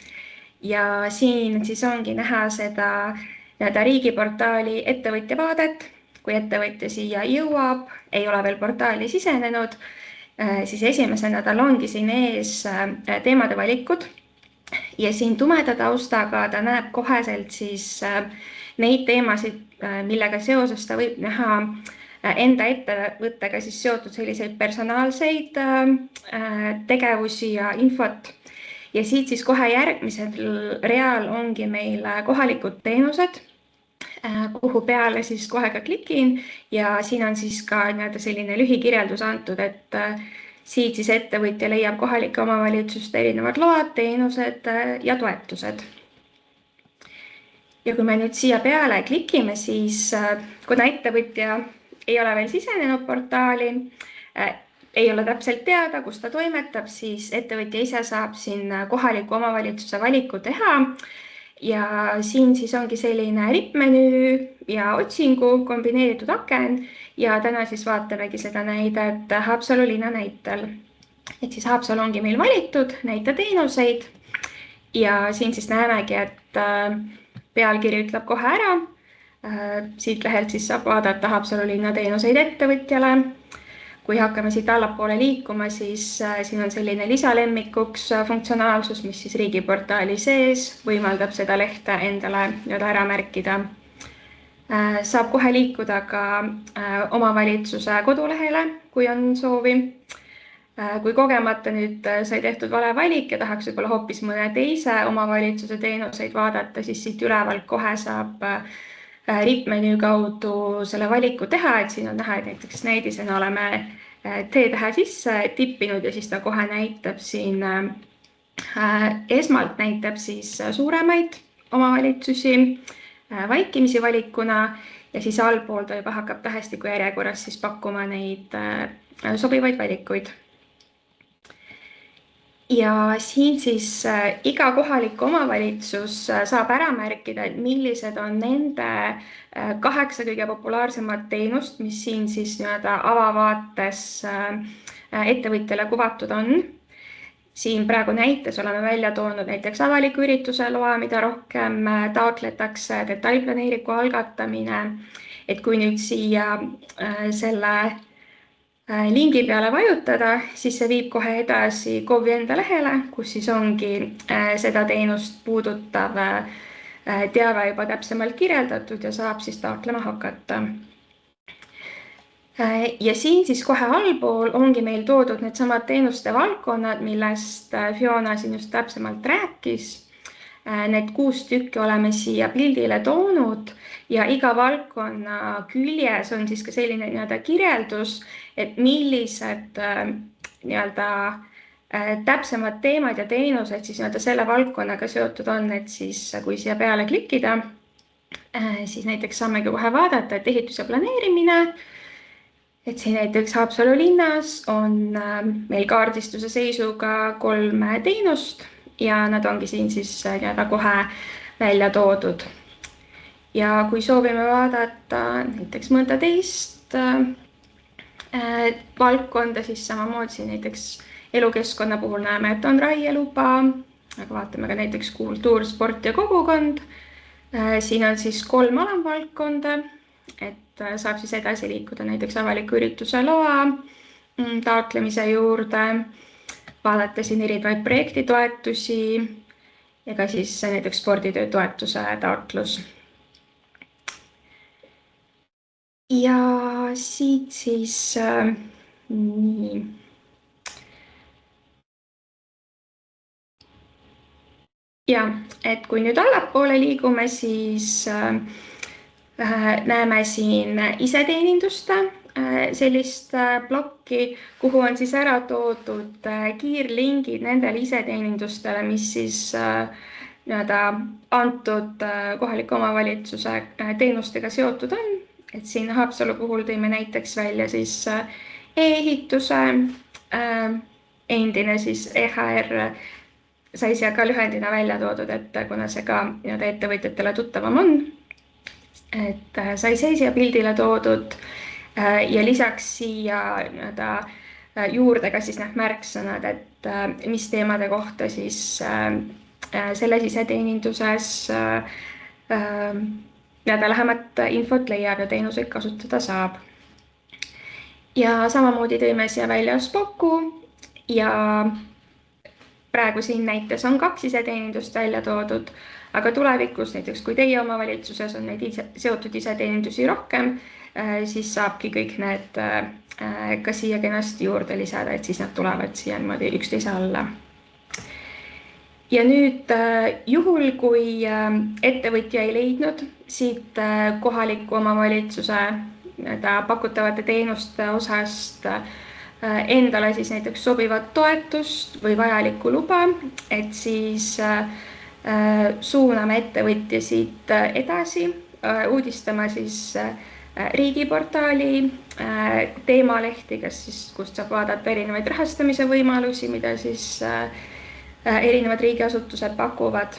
Speaker 4: Ja siin siis ongi näha seda riigiportaali ettevõtja vaadet. Kui ettevõtja siia jõuab, ei ole veel portaali sisenenud, siis esimesena tal ongi siin ees teemade valikud ja siin tumeda taustaga ta näeb koheselt siis neid teemasid, millega seoses ta võib näha enda ettevõttega siis seotud selliseid personaalseid tegevusi ja infot. Ja siit siis kohe järgmisel real ongi meil kohalikud teenused, kuhu peale siis kohe ka klikin ja siin on siis ka selline lühikirjeldus antud, et siit siis ettevõtja leiab kohalike omavalitsuste erinevad load, teenused ja toetused. Ja kui me nüüd siia peale klikime, siis kuna ettevõtja ei ole veel sisenenud portaali, ei ole täpselt teada, kus ta toimetab, siis ettevõtja ise saab siin kohaliku omavalitsuse valiku teha. Ja siin siis ongi selline rippmenüü ja otsingu kombineeritud aken ja täna siis vaatamegi seda näidet Haapsalu linna näitel. Et siis Haapsalu ongi meil valitud näite teenuseid ja siin siis näemegi, et pealkiri ütleb kohe ära. Siit lehelt siis saab vaadata Haapsalu linna teenuseid ettevõtjale. Kui hakkame siit allapoole liikuma, siis siin on selline lisalemmikuks funktsionaalsus, mis siis riigiportaali sees võimaldab seda lehte endale ära märkida. Saab kohe liikuda ka omavalitsuse kodulehele, kui on soovi. Kui kogemata nüüd sai tehtud vale valik ja tahaks võib-olla hoopis mõne teise omavalitsuse teenuseid vaadata, siis siit ülevalt kohe saab rippmenüü kaudu selle valiku teha, et siin on näha, et näiteks näidisena oleme T-tähe sisse tippinud ja siis ta kohe näitab siin, esmalt näitab siis suuremaid omavalitsusi, vaikimisi valikuna ja siis allpool ta juba hakkab tähestiku järjekorras siis pakkuma neid sobivaid valikuid. Ja siin siis iga kohalik omavalitsus saab ära märkida, et millised on nende 8 kõige populaarsemat teenust, mis siin siis avavaates ettevõtjale kuvatud on. Siin praegu näites oleme välja toonud näiteks avaliku ürituse loa, mida rohkem taotletakse, detailplaneeringu algatamine. Et kui nüüd siia selle lingi peale vajutada, siis see viib kohe edasi KOV-i enda lehele, kus siis ongi seda teenust puudutav teave juba täpsemalt kirjeldatud ja saab siis taotlema hakata. Ja siin siis kohe allpool ongi meil toodud needsamad teenuste valdkonnad, millest Fiona siin just täpsemalt rääkis. Need 6 tükki oleme siia pildile toonud ja iga valdkonna küljes on siis ka selline kirjeldus, et millised täpsemad teemad ja teenused siis selle valdkonnaga seotud on, et siis kui siia peale klikkida, siis näiteks saamegi kohe vaadata, et ehitus ja planeerimine, et siin näiteks Haapsalu linnas on meil kaardistuse seisuga 3 teenust ja nad ongi siin siis kohe välja toodud. Ja kui soovime vaadata näiteks mõnda teist valdkonda, siis samamoodi siin näiteks elukeskkonna puhul näeme, et on raieluba, aga vaatame ka näiteks kultuur, sport ja kogukond. Siin on siis 3 alamvaldkonda, et saab siis edasi liikuda näiteks avaliku ürituse loa taotlemise juurde, vaadata siin erinevaid projektitoetusi ja ka siis näiteks sporditöö toetuse taotlus. Ja siit siis nii. Ja, et kui nüüd allapoole liigume, siis näeme siin iseteeninduste sellist plokki, kuhu on siis ära toodud kiirlingid nendele iseteenindustele, mis siis antud kohaliku omavalitsuse teenustega seotud on. Et siin Haapsalu puhul tõime näiteks välja siis e-ehituse, endine siis EHR sai siia ka lühendina välja toodud, et kuna see ka ettevõtjatele tuttavam on, et sai siia pildile toodud ja lisaks siia juurde ka siis märksõnad, et mis teemade kohta siis selles iseteeninduses lähemat infot leiab ja teenuseid kasutada saab. Ja samamoodi tõime siia välja Spoku ja praegu siin näites on 2 iseteenindust välja toodud, aga tulevikus näiteks kui teie omavalitsuses on neid seotud iseteenindusi rohkem, siis saabki kõik need ka siia kenasti juurde lisada, et siis nad tulevad siia niimoodi üksteise alla. Ja nüüd juhul, kui ettevõtja ei leidnud siit kohaliku omavalitsuse pakutavate teenuste osast endale siis näiteks sobivat toetust või vajalikku luba, et siis suuname ettevõtja siit edasi, uudistama siis riigiportaali teemalehti, kust saab vaadata erinevaid rahastamise võimalusi, mida siis erinevad riigiasutused pakuvad,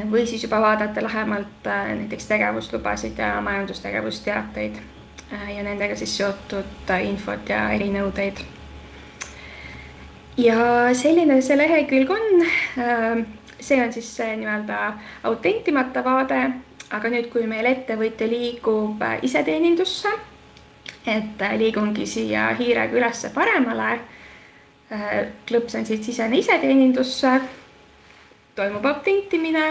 Speaker 4: või siis juba vaadata lähemalt näiteks tegevuslubasid ja majandustegevusteateid ja nendega siis seotud infot ja erinõudeid. Ja selline see lehekülg on. See on siis see autentimata vaade, aga nüüd, kui meil ettevõtja liigub iseteenindusse, et liigungi siia hiirega üles paremale, klõps on siis sisene iseteenindusse, toimub autentimine,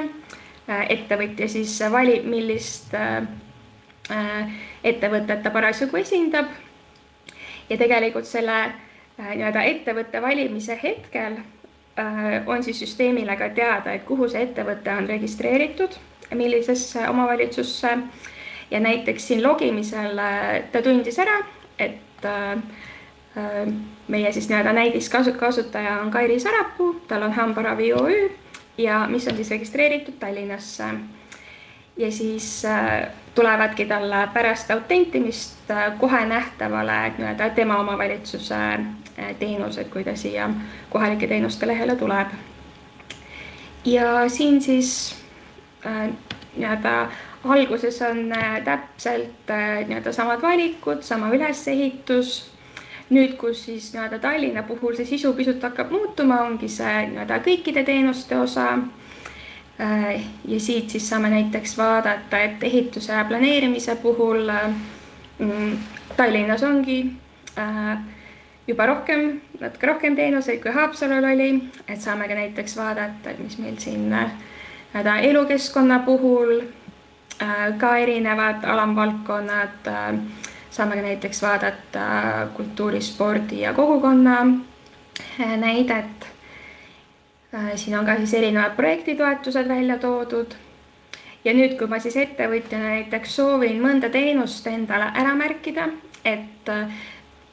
Speaker 4: ettevõtja siis valib, millist ettevõtet ta parasjagu esindab ja tegelikult selle ettevõtte valimise hetkel on siis süsteemile ka teada, et kuhu see ettevõte on registreeritud, millisesse omavalitsusse ja näiteks siin logimisel ta tundis ära, et meie siis näidiskasutaja on Kairi Sarapuu, tal on Hambaravi OÜ ja mis on siis registreeritud Tallinnasse. ja siis tulevadki talle pärast autentimist kohe nähtavale nii-öelda tema omavalitsuse teenused, kui ta siia kohalike teenuste lehele tuleb. Ja siin siis nii-öelda alguses on täpselt nii-öelda samad valikud, sama ülesehitus. Nüüd, kus siis nii-öelda Tallinna puhul see sisu pisut hakkab muutuma, ongi see nii-öelda kõikide teenuste osa. Ja siit siis saame näiteks vaadata, et ehituse ja planeerimise puhul Tallinnas ongi juba natuke rohkem teenuseid kui Haapsalul oli, et saame ka näiteks vaadata, mis meil siin elukeskkonna puhul ka erinevad alamvaldkonnad, saame ka näiteks vaadata kultuuri, spordi ja kogukonna näidet. Siin on ka siis erinevad projektitoetused välja toodud. Ja nüüd, kui ma siis ettevõtjana näiteks soovin mõnda teenust endale ära märkida, et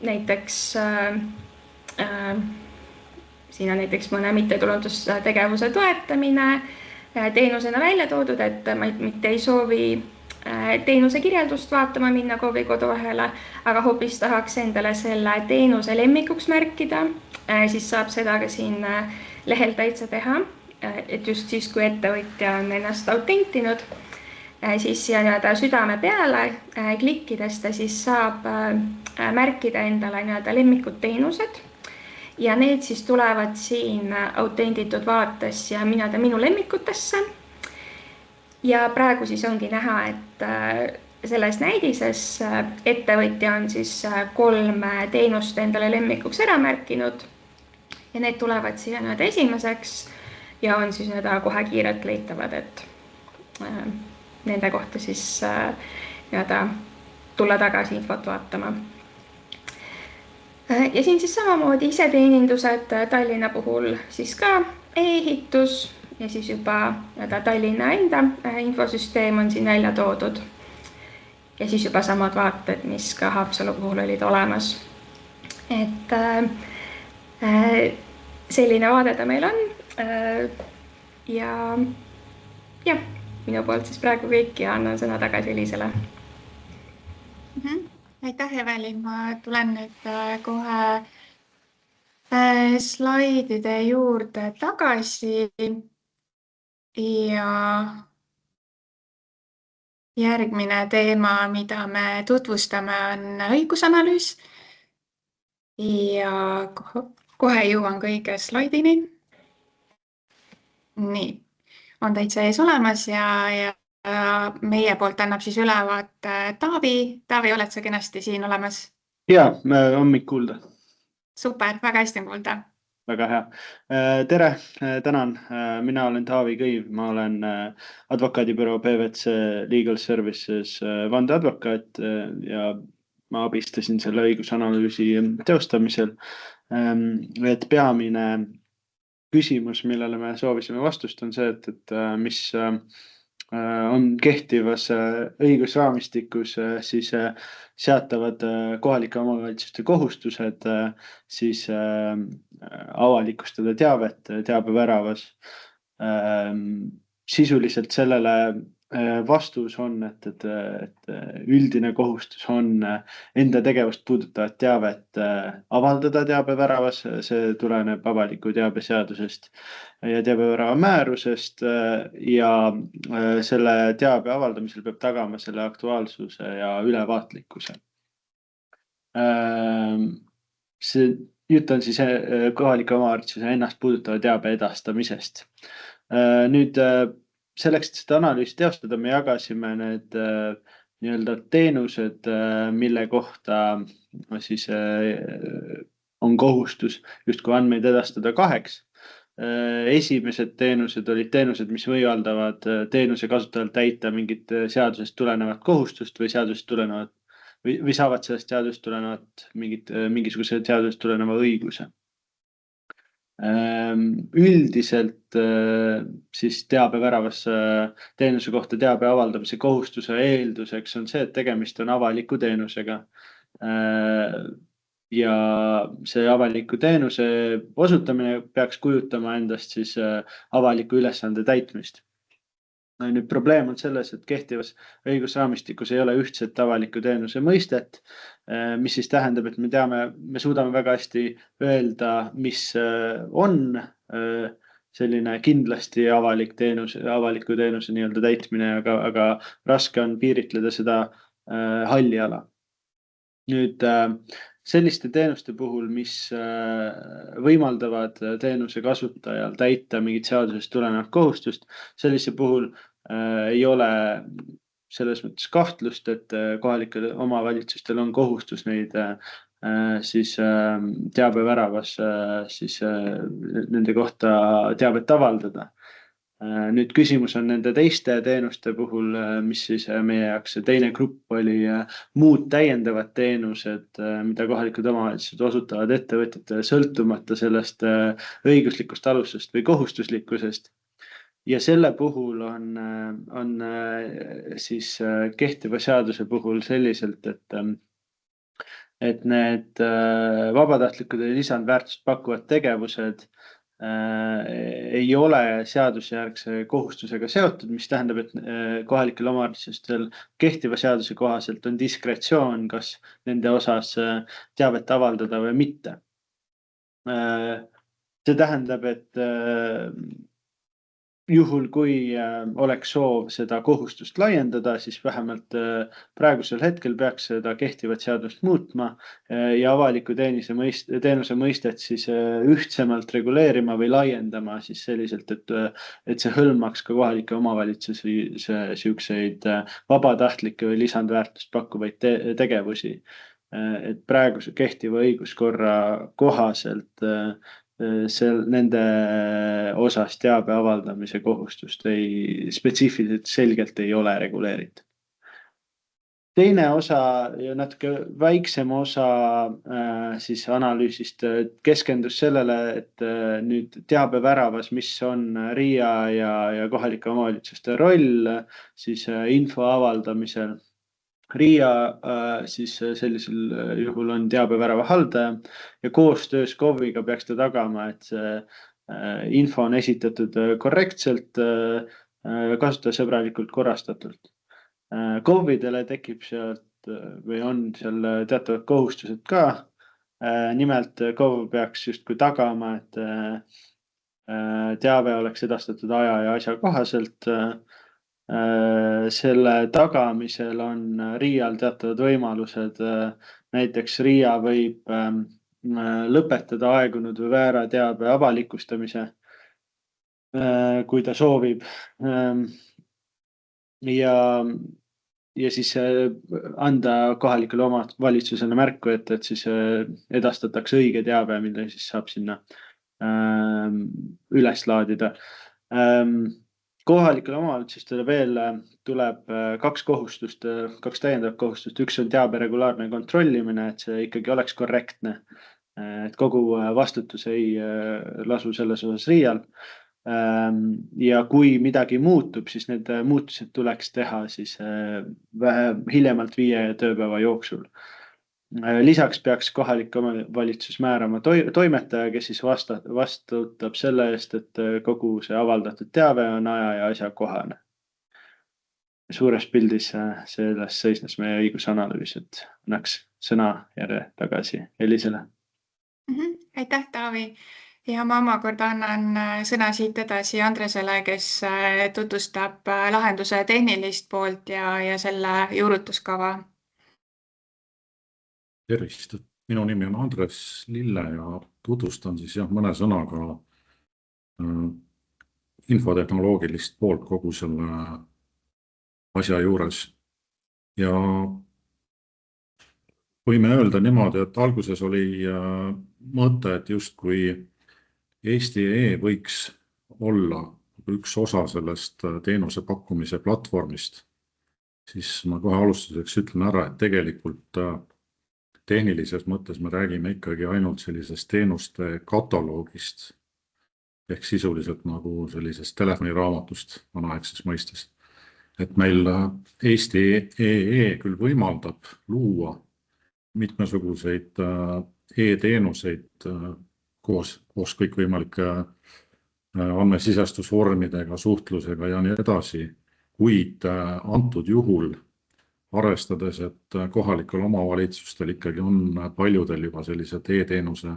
Speaker 4: näiteks siin on näiteks mõne mittetulundustegevuse toetamine teenusena välja toodud, et ma mitte ei soovi teenuse kirjeldust vaatama minna KOV-i kodulehele, aga hoopis tahaks endale selle teenuse lemmikuks märkida, siis saab seda ka siin lehel täitsa teha, et just siis, kui ettevõtja on ennast autentinud, siis siia nii-öelda südame peale klikkides ta siis saab märkida endale nii-öelda lemmikud teenused ja need siis tulevad siin autenditud vaates ja minu lemmikutesse. Ja praegu siis ongi näha, et selles näidises ettevõtja on siis 3 teenust endale lemmikuks ära märkinud ja need tulevad siia nii-öelda esimeseks ja on siis nii-öelda kohe kiirelt leitavad, et nende kohta siis nii-öelda tulla tagasi infot vaatama. Ja siin siis samamoodi iseteenindused Tallinna puhul siis ka e-ehitus ja siis juba Tallinna enda infosüsteem on siin välja toodud. Ja siis juba samad vaated, mis ka Haapsalu puhul olid olemas. Et selline vaade ta meil on. Ja minu poolt siis praegu kõik ja annan sõna tagasi Elisele.
Speaker 2: Aitäh, Evelin. Ma tulen nüüd kohe slaidide juurde tagasi ja järgmine teema, mida me tutvustame, on õigusanalüüs ja kohe jõuan kõige slaidini. Nii, on täitsa ees olemas ja meie poolt annab siis ülevaate Taavi. Taavi, oled sa kenasti siin olemas?
Speaker 5: Jaa, on mind kuulda.
Speaker 2: Super, väga hästi on kuulda.
Speaker 5: Väga hea. Tere, tänan. Mina olen Taavi Kõiv. Ma olen advokaadibüroo PwC Legal Services vandeadvokaat ja ma abistasin selle õigusanalüüsi teostamisel. Et peamine küsimus, millele me soovisime vastust, on see, et mis on kehtivas õigusraamistikus siis seatavad kohalike omavalitsuste kohustused siis avalikustada teavet teabeväravas. Sisuliselt sellele vastus on, et üldine kohustus on enda tegevust puudutavat teavet avaldada teabeväravas. See tuleneb avaliku teabe seadusest ja teabevärava määrusest ja selle teabe avaldamisel peab tagama selle aktuaalsuse ja ülevaatlikkuse. See jutt on siis kohalike omavalitsuse ennast puudutava teabe edastamisest. Nüüd selleks, et seda analüüsi teostada, me jagasime need nii-öelda teenused, mille kohta siis on kohustus justkui andmeid edastada 2. Esimesed teenused olid teenused, mis võimaldavad teenuse kasutajal täita mingit seadusest tulenevat kohustust või seadusest tulenevat või saavad sellest seadusest tulenevat mingisuguse seadusest tuleneva õiguse. Üldiselt siis teabeväravas teenuse kohta teabe avaldamise kohustuse eelduseks on see, et tegemist on avaliku teenusega. Ja see avaliku teenuse osutamine peaks kujutama endast siis avaliku ülesande täitmist. Nüüd probleem on selles, et kehtivas õigusraamistikus ei ole ühtset avaliku teenuse mõistet, mis siis tähendab, et me suudame väga hästi öelda, mis on selline kindlasti avaliku teenuse nii-öelda täitmine, aga raske on piiritleda seda halli ala. Nüüd selliste teenuste puhul, mis võimaldavad teenuse kasutajal täita mingit seadusest tulenevat kohustust, sellise puhul ei ole selles mõttes kahtlust, et kohalikel omavalitsustel on kohustus neid siis teabeväravas siis nende kohta teavet avaldada. Nüüd küsimus on nende teiste teenuste puhul, mis siis meie jaoks teine grupp oli muud täiendavad teenused, mida kohalikud omavalitsused osutavad ettevõtjatele sõltumata sellest õiguslikust alusest või kohustuslikkusest. Ja selle puhul on siis kehtiva seaduse puhul selliselt, et need vabatahtlikud ja lisandväärtust pakkuvad tegevused ei ole seadusjärgse kohustusega seotud, mis tähendab, et kohalikel omavalitsustel kehtiva seaduse kohaselt on diskretsioon, kas nende osas teavet avaldada või mitte. See tähendab, et juhul, kui oleks soov seda kohustust laiendada, siis vähemalt praegusel hetkel peaks seda kehtivat seadust muutma ja avaliku teenuse mõistet siis ühtsemalt reguleerima või laiendama siis selliselt, et see hõlmaks ka kohalike omavalitsusi siukseid vabatahtlikke või lisandväärtust pakkuvaid tegevusi. Et praeguse kehtiva õiguskorra kohaselt nende osas teabe avaldamise kohustust spetsiifiliselt selgelt ei ole reguleeritud. Teine osa ja natuke väiksem osa siis analüüsist keskendus sellele, et nüüd teabeväravas, mis on RIA ja kohalike omavalitsuste roll siis info avaldamisel. RIA siis sellisel juhul on teabevärava haldaja ja koostöös KOV-iga peaks ta tagama, et see info on esitatud korrektselt, kasutajasõbralikult korrastatult. KOV-idele tekib sealt või on seal teatavad kohustused ka. Nimelt KOV peaks justkui tagama, et teave oleks edastatud aja ja asjakohaselt. Selle tagamisel on RIA-l teatavad võimalused, näiteks RIA võib lõpetada aegunud või väära teabe avalikustamise, kui ta soovib. Ja siis anda kohalikule omavalitsusele märku, et siis edastatakse õige teave, mille siis saab sinna üles laadida. Kohalikele omavalitsustele veel tuleb kaks täiendavat kohustust. Üks on teabe regulaarne kontrollimine, et see ikkagi oleks korrektne, et kogu vastutus ei lasu selles osas RIA-l. Ja kui midagi muutub, siis need muutused tuleks teha siis hiljemalt 5 tööpäeva jooksul. Lisaks peaks kohalik omavalitsus määrama toimetaja, kes siis vastutab selle eest, et kogu see avaldatud teave on aja ja asjakohane. Suures pildis selles seisnes meie õigusanalüüs, et annaks sõna järje tagasi Elisele.
Speaker 2: Aitäh, Taavi. Ja ma omakorda annan sõna siit edasi Andresele, kes tutvustab lahenduse tehnilist poolt ja selle juurutuskava.
Speaker 6: Tervist, minu nimi on Andres Lille ja tutvustan siis mõne sõnaga infotehnoloogilist poolt kogu selle asja juures. Ja võime öelda niimoodi, et alguses oli mõte, et justkui Eesti.ee võiks olla üks osa sellest teenuse pakkumise platvormist. Siis ma kohe alustuseks ütlen ära, et tegelikult tehnilises mõttes me räägime ikkagi ainult sellisest teenuste kataloogist ehk sisuliselt nagu sellisest telefoniraamatust vanaegses mõistes. Et meil Eesti.ee küll võimaldab luua mitmesuguseid e-teenuseid koos kõikvõimalike andmesisestusvormidega, suhtlusega ja nii edasi. kuid antud juhul arvestades, et kohalikel omavalitsustel ikkagi on paljudel juba sellised e-teenuse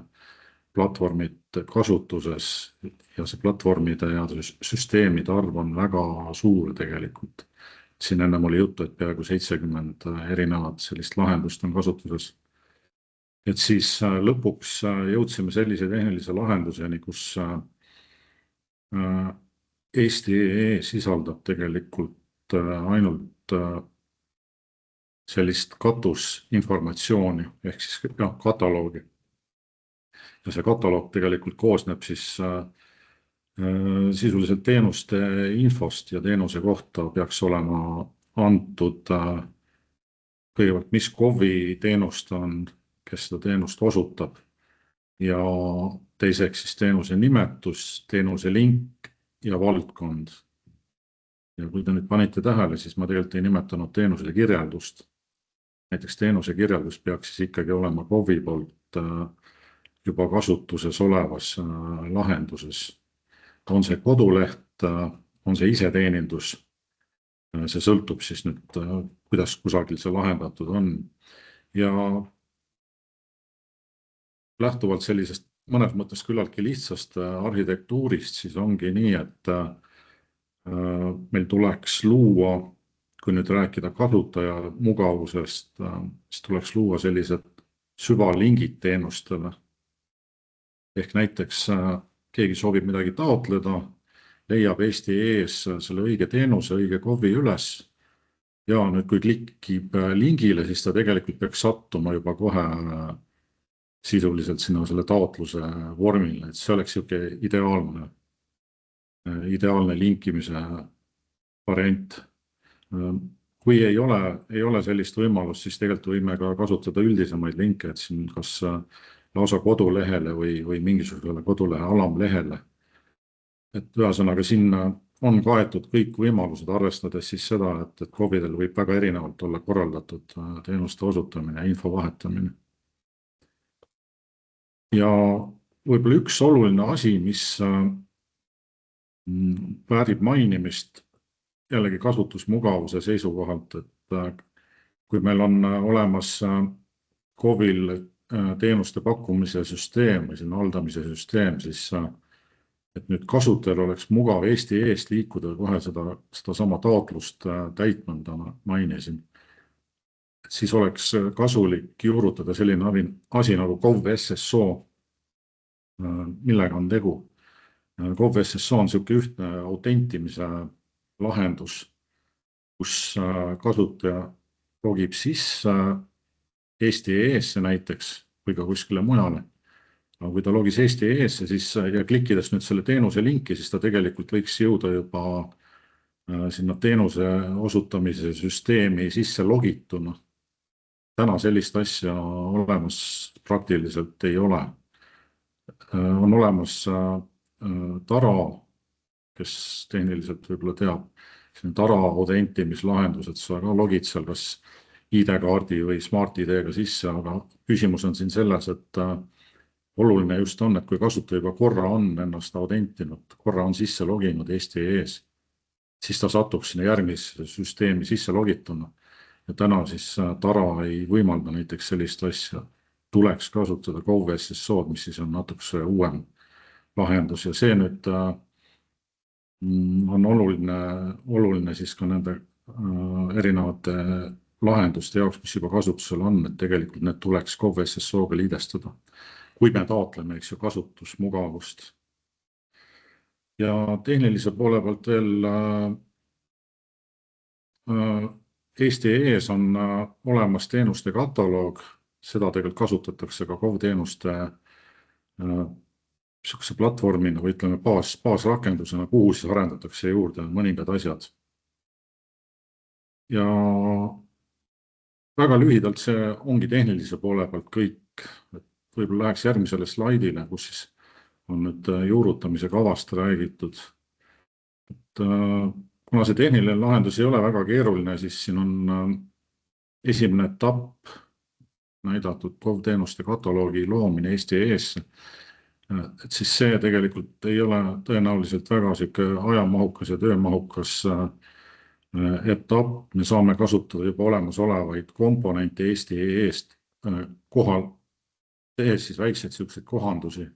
Speaker 6: platvormid kasutuses ja see platvormide ja süsteemide arv on väga suur tegelikult. Siin ennem oli juttu, et peaaegu 70 erinevat sellist lahendust on kasutuses. Et siis lõpuks jõudsime sellise tehnilise lahenduseni, kus Eesti.ee sisaldab tegelikult ainult sellist katusinformatsiooni ehk siis kataloogi. Ja see kataloog tegelikult koosneb siis sisuliselt teenuste infost ja teenuse kohta peaks olema antud kõigepealt, mis KOV-i teenust on, kes seda teenust osutab ja teiseks siis teenuse nimetus, teenuse link ja valdkond. Ja kui te nüüd panite tähele, siis ma tegelikult ei nimetanud teenuse kirjeldust. Näiteks teenuse kirjeldus peaks siis ikkagi olema KOV-i poolt juba kasutuses olevas lahenduses. On see koduleht, on see iseteenindus, see sõltub siis nüüd, kuidas kusagil see lahendatud on. Ja lähtuvalt sellisest mõnes mõttes küllaltki lihtsast arhitektuurist, siis ongi nii, et meil tuleks luua, kui nüüd rääkida kasutaja mugavusest, siis tuleks luua sellised süvalingid teenustele. Ehk näiteks keegi soovib midagi taotleda, leiab Eesti.ee-s selle õige teenuse, õige KOV-i üles ja nüüd kui klikib lingile, siis ta tegelikult peaks sattuma juba kohe sisuliselt sinna selle taotluse vormile, et see oleks ideaalne linkimise variant. Kui ei ole sellist võimalust, siis tegelikult võime ka kasutada üldisemaid linke, et siin kas lausa kodulehele või mingisugusele kodulehe alamlehele. Et ühesõnaga sinna on kaetud kõik võimalused, arvestades siis seda, et KOV-idel võib väga erinevalt olla korraldatud teenuste osutamine ja info vahetamine. Ja võib-olla üks oluline asi, mis väärib mainimist jällegi kasutusmugavuse seisukohalt, et kui meil on olemas KOV-il teenuste pakkumise süsteem või siin haldamise süsteem, siis et nüüd kasutajal oleks mugav Eesti.ee-st liikuda kohe seda sama taotlust täitma, mida ma mainisin. Siis oleks kasulik juurutada selline asi nagu KOV SSO, millega on tegu. KOV SSO on selline ühtne autentimise lahendus, kus kasutaja logib sisse Eesti.ee-sse näiteks või ka kuskile mujale. Aga kui ta logis Eesti.ee-sse ja klikkides nüüd selle teenuse linki, siis ta tegelikult võiks jõuda juba sinna teenuse osutamise süsteemi sisse logituna. Täna sellist asja olemas praktiliselt ei ole. On olemas Tara, kes tehniliselt võib-olla teab, see on Tara autentimislahendus, et sa ka logid seal kas ID-kaardi või Smart-ID-ga sisse, aga küsimus on siin selles, et oluline just on, et kui kasutaja juba korra on ennast autentinud, korra on sisse loginud Eesti.ee-s, siis ta satub sinna järgmisse süsteemi sisse logituna. Ja täna siis Tara ei võimalda näiteks sellist asja. Tuleks kasutada KOV SSO-d, mis siis on natukese uuem lahendus ja see nüüd on oluline siis ka nende erinevate lahenduste jaoks, mis juba kasutusel on, et tegelikult need tuleks KOV SSO-ga liidestada, kui me taotleme kasutusmugavust. Ja tehnilise poole pealt veel Eesti.ee-s on olemas teenuste kataloog, seda tegelikult kasutatakse ka KOV-teenuste niisuguse platvormina või ütleme baasrakendusena, kuhu siis arendatakse juurde mõningad asjad. Ja väga lühidalt see ongi tehnilise poole pealt kõik. Võib-olla läheks järgmisele slaidile, kus siis on nüüd juurutamise kavast räägitud. Kuna see tehniline lahendus ei ole väga keeruline, siis siin on esimene etapp näidatud KOV-teenuste kataloogi loomine Eesti.ee-sse. Et siis see tegelikult ei ole tõenäoliselt väga ajamahukas ja töömahukas etapp, me saame kasutada juba olemasolevaid komponente Eesti.ee-st kohal, tehes siis väikseid selliseid kohandusi.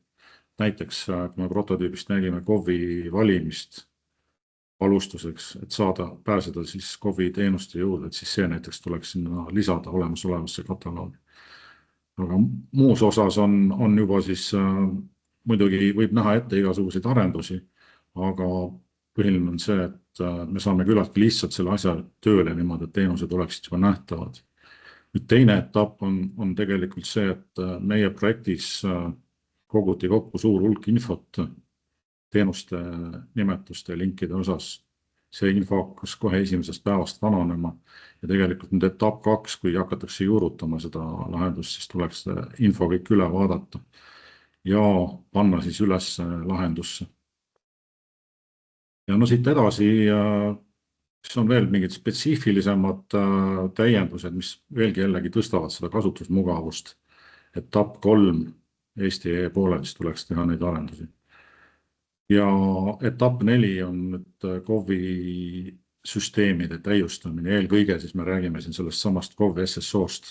Speaker 6: Näiteks, kui me prototüübist nägime KOV-i valimist alustuseks, et pääseda siis KOV-i teenuste juurde, et siis see näiteks tuleks sinna lisada olemasolevasse kataloogi. Aga muus osas on juba siis muidugi võib näha ette igasuguseid arendusi, aga põhiline on see, et me saame küllaltki lihtsalt selle asja tööle niimoodi, et teenused oleksid juba nähtavad. Nüüd teine etapp on tegelikult see, et meie projektis koguti kokku suur hulk infot teenuste nimetuste ja linkide osas. See info hakkas kohe esimesest päevast vananema ja tegelikult nüüd etapp 2, kui hakatakse juurutama seda lahendust, siis tuleks info kõik üle vaadata ja panna siis üles lahendusse. Ja no siit edasi, siis on veel mingid spetsiifilisemad täiendused, mis veelgi jällegi tõstavad seda kasutusmugavust. Etapp 3 Eesti.ee poolel siis tuleks teha neid arendusi. Ja etapp 4 on nüüd KOV-i süsteemide täiustamine. Eelkõige siis me räägime siin sellest samast KOV SSO-st.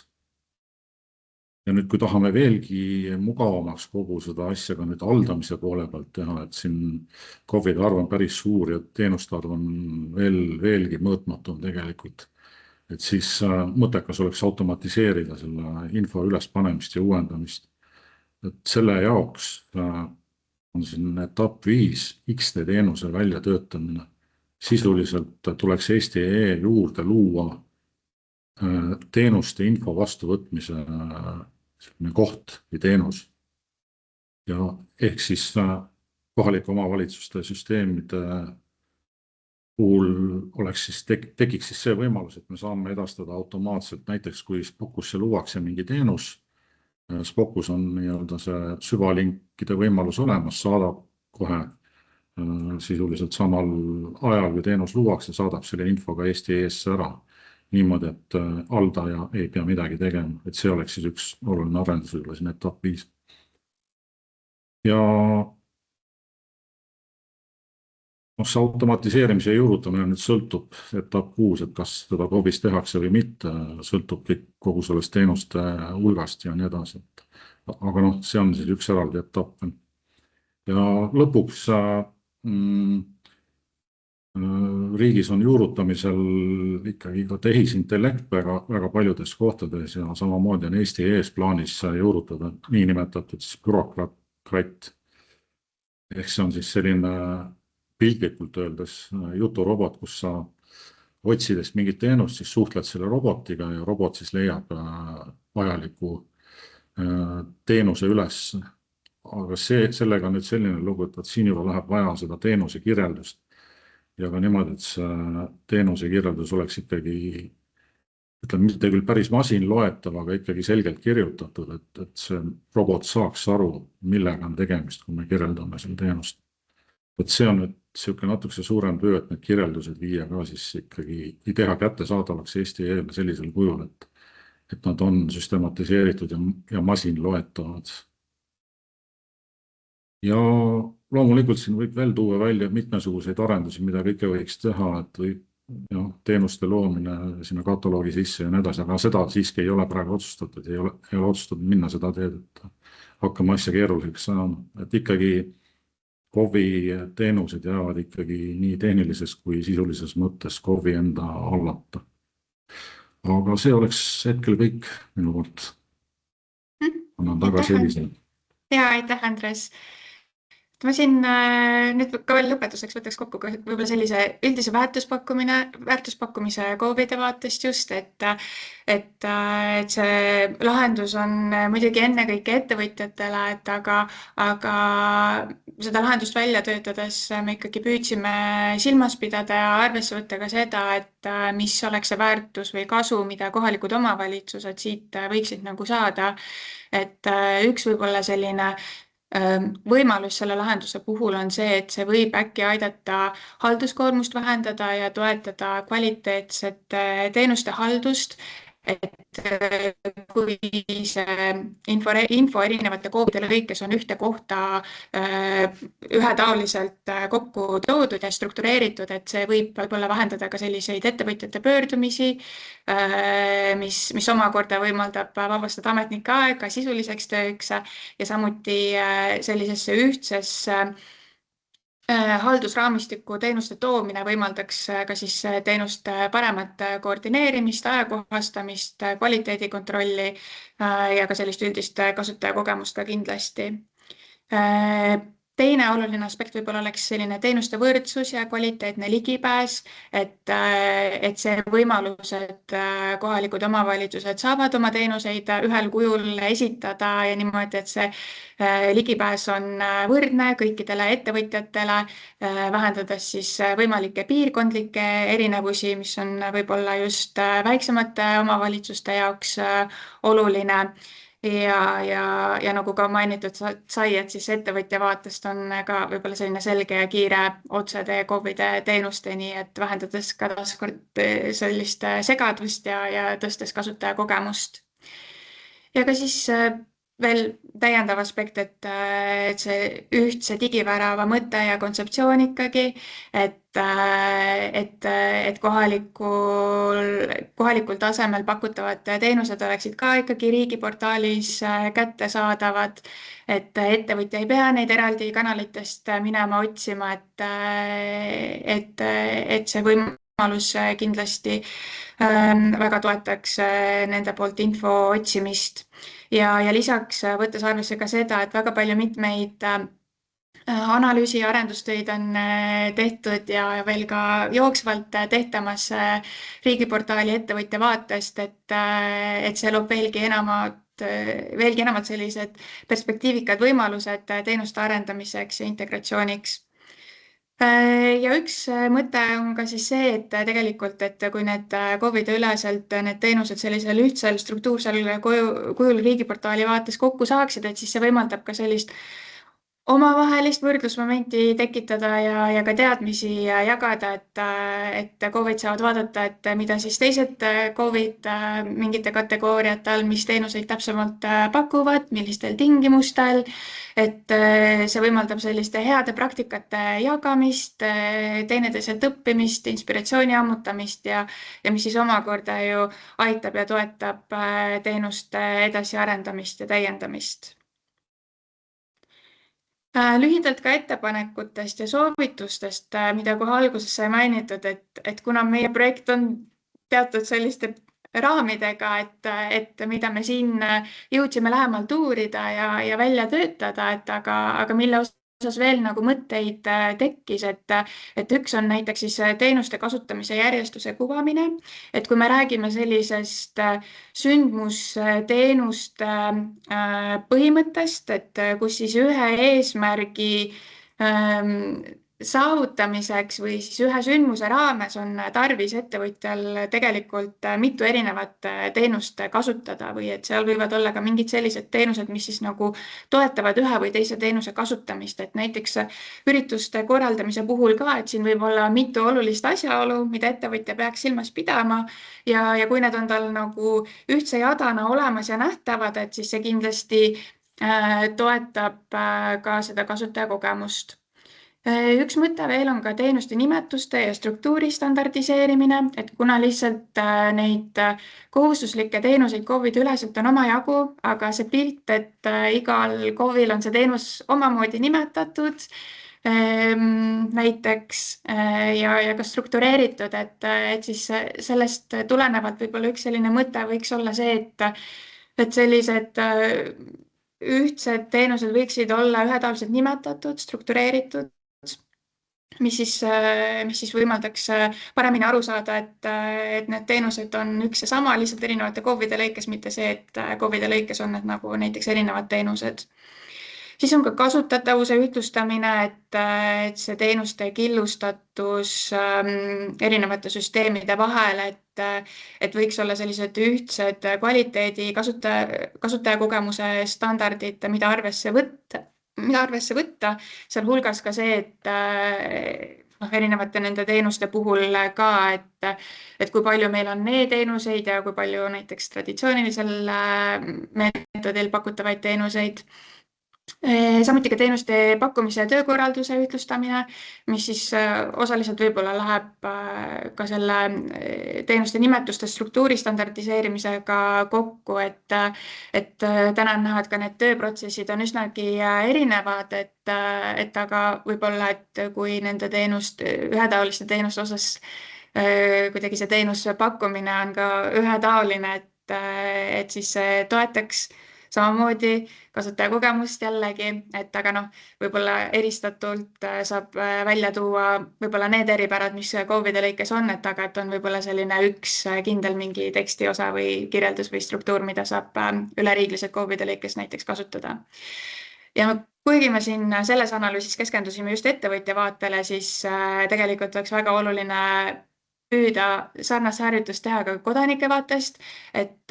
Speaker 6: Ja nüüd, kui tahame veelgi mugavamaks kogu seda asja ka nüüd haldamise poole pealt teha, et siin KOV-ide arv on päris suur ja teenuste arv on veelgi mõõtmatum tegelikult. Et siis mõttekas oleks automatiseerida selle info ülespanemist ja uuendamist. Et selle jaoks on siin etapp 5 XD teenuse väljatöötamine. Sisuliselt tuleks Eesti.ee juurde luua teenuste info vastuvõtmise koht või teenus. Ja ehk siis kohalike omavalitsuste süsteemide puhul oleks siis tekiks siis see võimalus, et me saame edastada automaatselt, näiteks kui Spokusse luuakse mingi teenus, Spokus on nii-öelda see süvalinkide võimalus olemas, saadab kohe sisuliselt samal ajal, kui teenus luuakse, saadab selle info ka Eesti.ee-sse ära. Niimoodi, et haldaja ei pea midagi tegema, et see oleks siis üks oluline arendus võib-olla siin etapp 5. Ja see automatiseerimise juurutamine nüüd sõltub etapp 6, et kas seda KOV-is tehakse või mitte, sõltub kõik kogu sellest teenuste hulgast ja nii edasi. Aga see on siis üks eraldi etapp. Ja lõpuks riigis on juurutamisel ikkagi ka tehisintellekt väga paljudes kohtades ja samamoodi on Eesti.ee-s plaanis juurutada niinimetatud bürokratt. Ehk see on siis selline piltlikult öeldes juturobot, kus sa otsides mingit teenust, siis suhtled selle robotiga ja robot siis leiab vajaliku teenuse üles. Aga sellega nüüd selline lugu, et siin juba läheb vaja seda teenuse kirjeldust. Ja ka niimoodi, et see teenuse kirjeldus oleks ikkagi, ütleme, mitte küll päris masin loetav, aga ikkagi selgelt kirjutatud, et see robot saaks aru, millega on tegemist, kui me kirjeldame selle teenust. Et see on nüüd selline natukese suurem töö, et need kirjeldused viia ka siis ikkagi teha kättesaadavaks Eesti.ee-le sellisel kujul, et nad on süstematiseeritud ja masin loetavad. Ja loomulikult siin võib veel tuua välja mitmesuguseid arendusi, mida kõike võiks teha, et või teenuste loomine sinna kataloogi sisse ja nii edasi, aga seda siiski ei ole praegu otsustatud, ei ole otsustatud minna seda teed, et hakkame asja keeruliseks saama, et ikkagi KOV-i teenused jäävad ikkagi nii tehnilises kui sisulises mõttes KOV-i enda hallata. Aga see oleks hetkel kõik minu poolt. Annan tagasi Elisa.
Speaker 2: Ja, aitäh, Andres. Ma siin nüüd ka veel lõpetuseks võtaks kokku võib-olla sellise üldise väärtuspakkumise KOV-ide vaatest just, et see lahendus on muidugi ennekõike ettevõtjatele, aga seda lahendust välja töötades me ikkagi püüdsime silmas pidada ja arvesse võtta ka seda, et mis oleks see väärtus või kasu, mida kohalikud omavalitsused siit võiksid nagu saada. Et üks võib-olla selline võimalus selle lahenduse puhul on see, et see võib äkki aidata halduskoormust vähendada ja toetada kvaliteetset teenuste haldust. et kui see info erinevate koodide lõikes on ühte kohta ühetaoliselt kokku toodud ja struktureeritud, et see võib-olla vähendada ka selliseid ettevõtjate pöördumisi, mis omakorda võimaldab vabastada ametnike aega sisuliseks tööks ja samuti sellisesse ühtsesse haldusraamistiku teenuste toomine võimaldaks ka siis teenuste paremat koordineerimist, ajakohastamist, kvaliteedikontrolli ja ka sellist üldist kasutajakogemust ka kindlasti. Teine oluline aspekt võib-olla oleks selline teenuste võrdsus ja kvaliteetne ligipääs, et see võimalus, et kohalikud omavalitsused saavad oma teenuseid ühel kujul esitada ja niimoodi, et see ligipääs on võrdne kõikidele ettevõtjatele, vähendades siis võimalikke piirkondlikke erinevusi, mis on võib-olla just väiksemate omavalitsuste jaoks oluline. Ja nagu ka mainitud sai, et siis ettevõtja vaatest on ka võib-olla selline selge ja kiire otsetee KOV-ide teenusteni, et vähendades ka taaskord sellist segadust ja tõstes kasutajakogemust. Ja ka siis veel täiendav aspekt, et see ühtse digivärava mõte ja kontseptsioon ikkagi, et kohalikul tasemel pakutavad teenused oleksid ka ikkagi riigiportaalis kättesaadavad, et ettevõtja ei pea neid eraldi kanalitest minema otsima, et see võimalus kindlasti väga toetaks nende poolt info otsimist. Ja lisaks võttes arvesse ka seda, et väga palju mitmeid analüüsi ja arendustöid on tehtud ja veel ka jooksvalt tehtamas riigiportaali ettevõtja vaatest, et see loob veelgi enamad sellised perspektiivikad võimalused teenuste arendamiseks ja integratsiooniks. Ja üks mõte on ka siis see, et tegelikult, et kui need KOV-ide üleselt need teenused sellisel ühtsel struktuursel kujul riigiportaali vaates kokku saaksid, et siis see võimaldab ka sellist omavahelist võrdlusmomenti tekitada ja ka teadmisi jagada, et KOV-id saavad vaadata, et mida siis teised KOV-id mingite kategooriate all, mis teenuseid täpsemalt pakuvad, millistel tingimustel, et see võimaldab selliste heade praktikate jagamist, teineteiselt õppimist, inspiratsiooni ammutamist ja mis siis omakorda ju aitab ja toetab teenuste edasiarendamist ja täiendamist. Lühidalt ka ettepanekutest ja soovitustest, mida kohe alguses sai mainitud, et kuna meie projekt on teatud selliste raamidega, et mida me siin jõudsime lähemalt uurida ja välja töötada, aga mille osas veel nagu mõtteid tekkis, et üks on näiteks siis teenuste kasutamise järjestuse kuvamine, et kui me räägime sellisest sündmusteenuste põhimõttest, et kus siis ühe eesmärgi saavutamiseks või siis ühe sündmuse raames on tarvis ettevõtjal tegelikult mitu erinevat teenust kasutada või et seal võivad olla ka mingid sellised teenused, mis siis nagu toetavad ühe või teise teenuse kasutamist, et näiteks ürituste korraldamise puhul ka, et siin võib olla mitu olulist asjaolu, mida ettevõtja peaks silmas pidama ja kui need on tal nagu ühtse jadana olemas ja nähtavad, et siis see kindlasti toetab ka seda kasutajakogemust. Üks mõte veel on ka teenuste nimetuste ja struktuuri standardiseerimine, et kuna lihtsalt neid kohustuslikke teenuseid KOV-ide üleselt on omajagu, aga see pilt, et igal KOV-il on see teenus omamoodi nimetatud, näiteks ja ka struktureeritud, et siis sellest tulenevalt võib-olla üks selline mõte võiks olla see, et sellised ühtsed teenused võiksid olla ühetaoliselt nimetatud, struktureeritud, mis siis võimaldaks paremini aru saada, et need teenused on üks ja sama lihtsalt erinevate KOV-ide lõikes, mitte see, et KOV-ide lõikes on need nagu näiteks erinevad teenused. Siis on ka kasutatavuse ühtlustamine, et see teenuste killustatus erinevate süsteemide vahel, et võiks olla sellised ühtsed kvaliteedi kasutajakogemuse standardid, mida arvesse võtta, sealhulgas ka see, et erinevate nende teenuste puhul ka, et kui palju meil on e-teenuseid ja kui palju näiteks traditsioonilisel meetodil pakutavaid teenuseid. Samuti ka teenuste pakkumise ja töökorralduse ühtlustamine, mis siis osaliselt võib-olla läheb ka selle teenuste nimetuste struktuuri standardiseerimisega kokku, et täna on näha, et ka need tööprotsessid on üsnagi erinevad, et aga võib-olla, et kui nende ühetaoliste teenuste osas kuidagi see teenuse pakkumine on ka ühetaoline, et siis see toetaks samamoodi kasutajakogemust jällegi, et aga võib-olla eristatult saab välja tuua võib-olla need eripärad, mis KOV-ide lõikes on, et aga et on võib-olla selline üks kindel mingi tekstiosa või kirjeldus või struktuur, mida saab üleriigiliselt KOV-ide lõikes näiteks kasutada. Ja kuigi me siin selles analüüsis keskendusime just ettevõtja vaatele, siis tegelikult oleks väga oluline püüda sarnast harjutust teha ka kodanike vaatest, et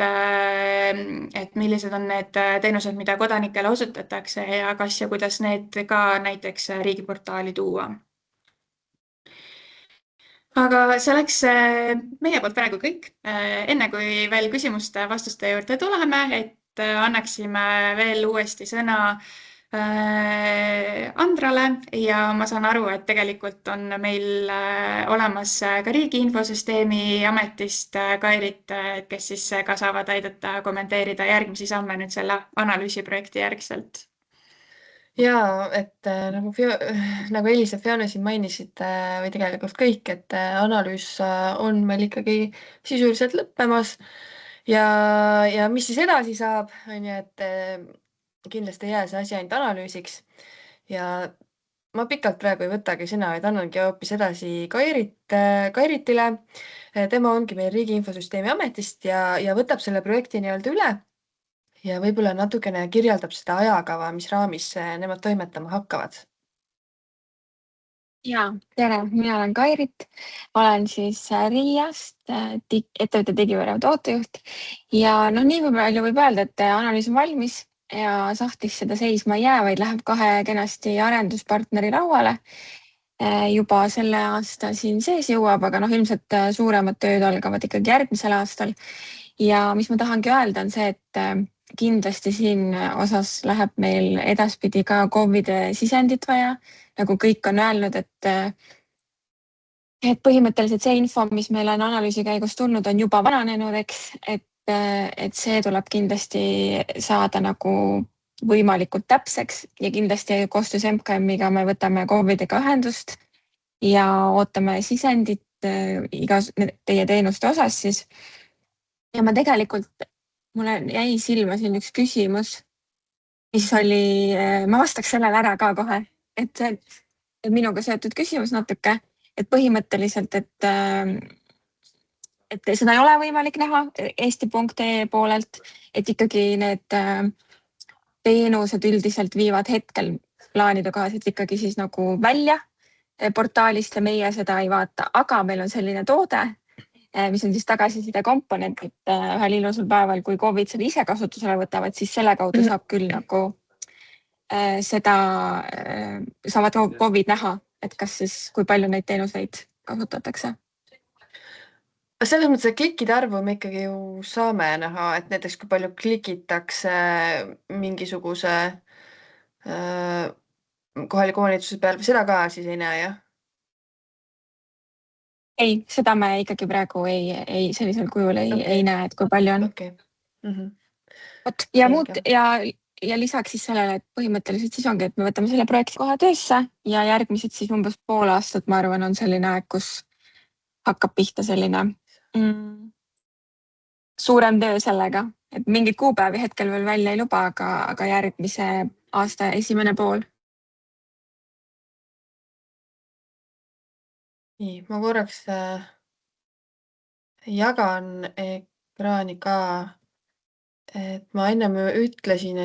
Speaker 2: millised on need teenused, mida kodanikele osutatakse ja kas ja kuidas need ka näiteks riigiportaali tuua. Aga see oleks meie poolt praegu kõik. Enne kui veel küsimuste-vastuste juurde tuleme, et annaksime veel uuesti sõna Andrale ja ma saan aru, et tegelikult on meil olemas ka Riigi Infosüsteemi Ametist Kairit, kes siis ka saavad aidata kommenteerida järgmisi samme nüüd selle analüüsiprojekti järgselt.
Speaker 3: Ja, et nagu Elis ja Fiona siin mainisid või tegelikult kõik, et analüüs on meil ikkagi sisuliselt lõppemas ja mis siis edasi saab, on ju, et kindlasti ei jää see asi ainult analüüsiks ja ma pikalt praegu ei võtagi sõna, vaid annangi hoopis edasi Kairitile. Tema ongi meil Riigi Infosüsteemi Ametist ja võtab selle projekti nii-öelda üle ja võib-olla natukene kirjeldab seda ajakava, mis raamis nemad toimetama hakkavad.
Speaker 7: Ja, tere, mina olen Kairit, olen siis RIA-st ettevõtte digivõrra tootejuht ja nii palju võib öelda, et analüüs on valmis ja sahtlis seda seisma ei jää, vaid läheb kahe kenasti arenduspartneri lauale. Juba selle aasta siin sees jõuab, aga ilmselt suuremad tööd algavad ikkagi järgmisel aastal. Ja mis ma tahangi öelda on see, et kindlasti siin osas läheb meil edaspidi ka KOV-ide sisendit vaja. Nagu kõik on öelnud, et põhimõtteliselt see info, mis meil on analüüsi käigus tulnud, on juba vananenud, eks, et see tuleb kindlasti saada nagu võimalikult täpseks ja kindlasti koostöös MKM-iga me võtame KOV-idega ühendust ja ootame sisendit igas teie teenuste osas siis. Ja ma tegelikult, mulle jäi silma siin üks küsimus, mis oli, ma vastaks sellele ära ka kohe, et minuga seotud küsimus natuke, et põhimõtteliselt, et seda ei ole võimalik näha eesti.ee poolelt, et ikkagi need teenused üldiselt viivad hetkel plaanide kohaselt ikkagi siis nagu välja portaalist ja meie seda ei vaata, aga meil on selline toode, mis on siis tagasiside komponent, et ühel ilusal päeval, kui KOV-id selle ise kasutusele võtavad, siis selle kaudu saab küll nagu seda saavad KOV-id näha, et kas siis, kui palju neid teenuseid kasutatakse.
Speaker 3: Selles mõttes, et klikkide arvu me ikkagi ju saame näha, et näiteks kui palju klikitakse mingisuguse kohaliku omavalitsuse peal, seda ka siis ei näe, jah?
Speaker 7: Ei, seda me ikkagi praegu ei sellisel kujul ei näe, et kui palju on.
Speaker 3: Okay.
Speaker 7: Ja muud ja lisaks siis sellele, et põhimõtteliselt siis ongi, et me võtame selle projekti kohe töösse ja järgmised siis umbes pool aastat, ma arvan, on selline aeg, kus hakkab pihta selline suurem töö sellega, et mingid kuupäevi hetkel veel välja ei luba, aga järgmise aasta esimene pool.
Speaker 3: Nii, ma korraks jagan ekraani ka, et ma enne ütlesin,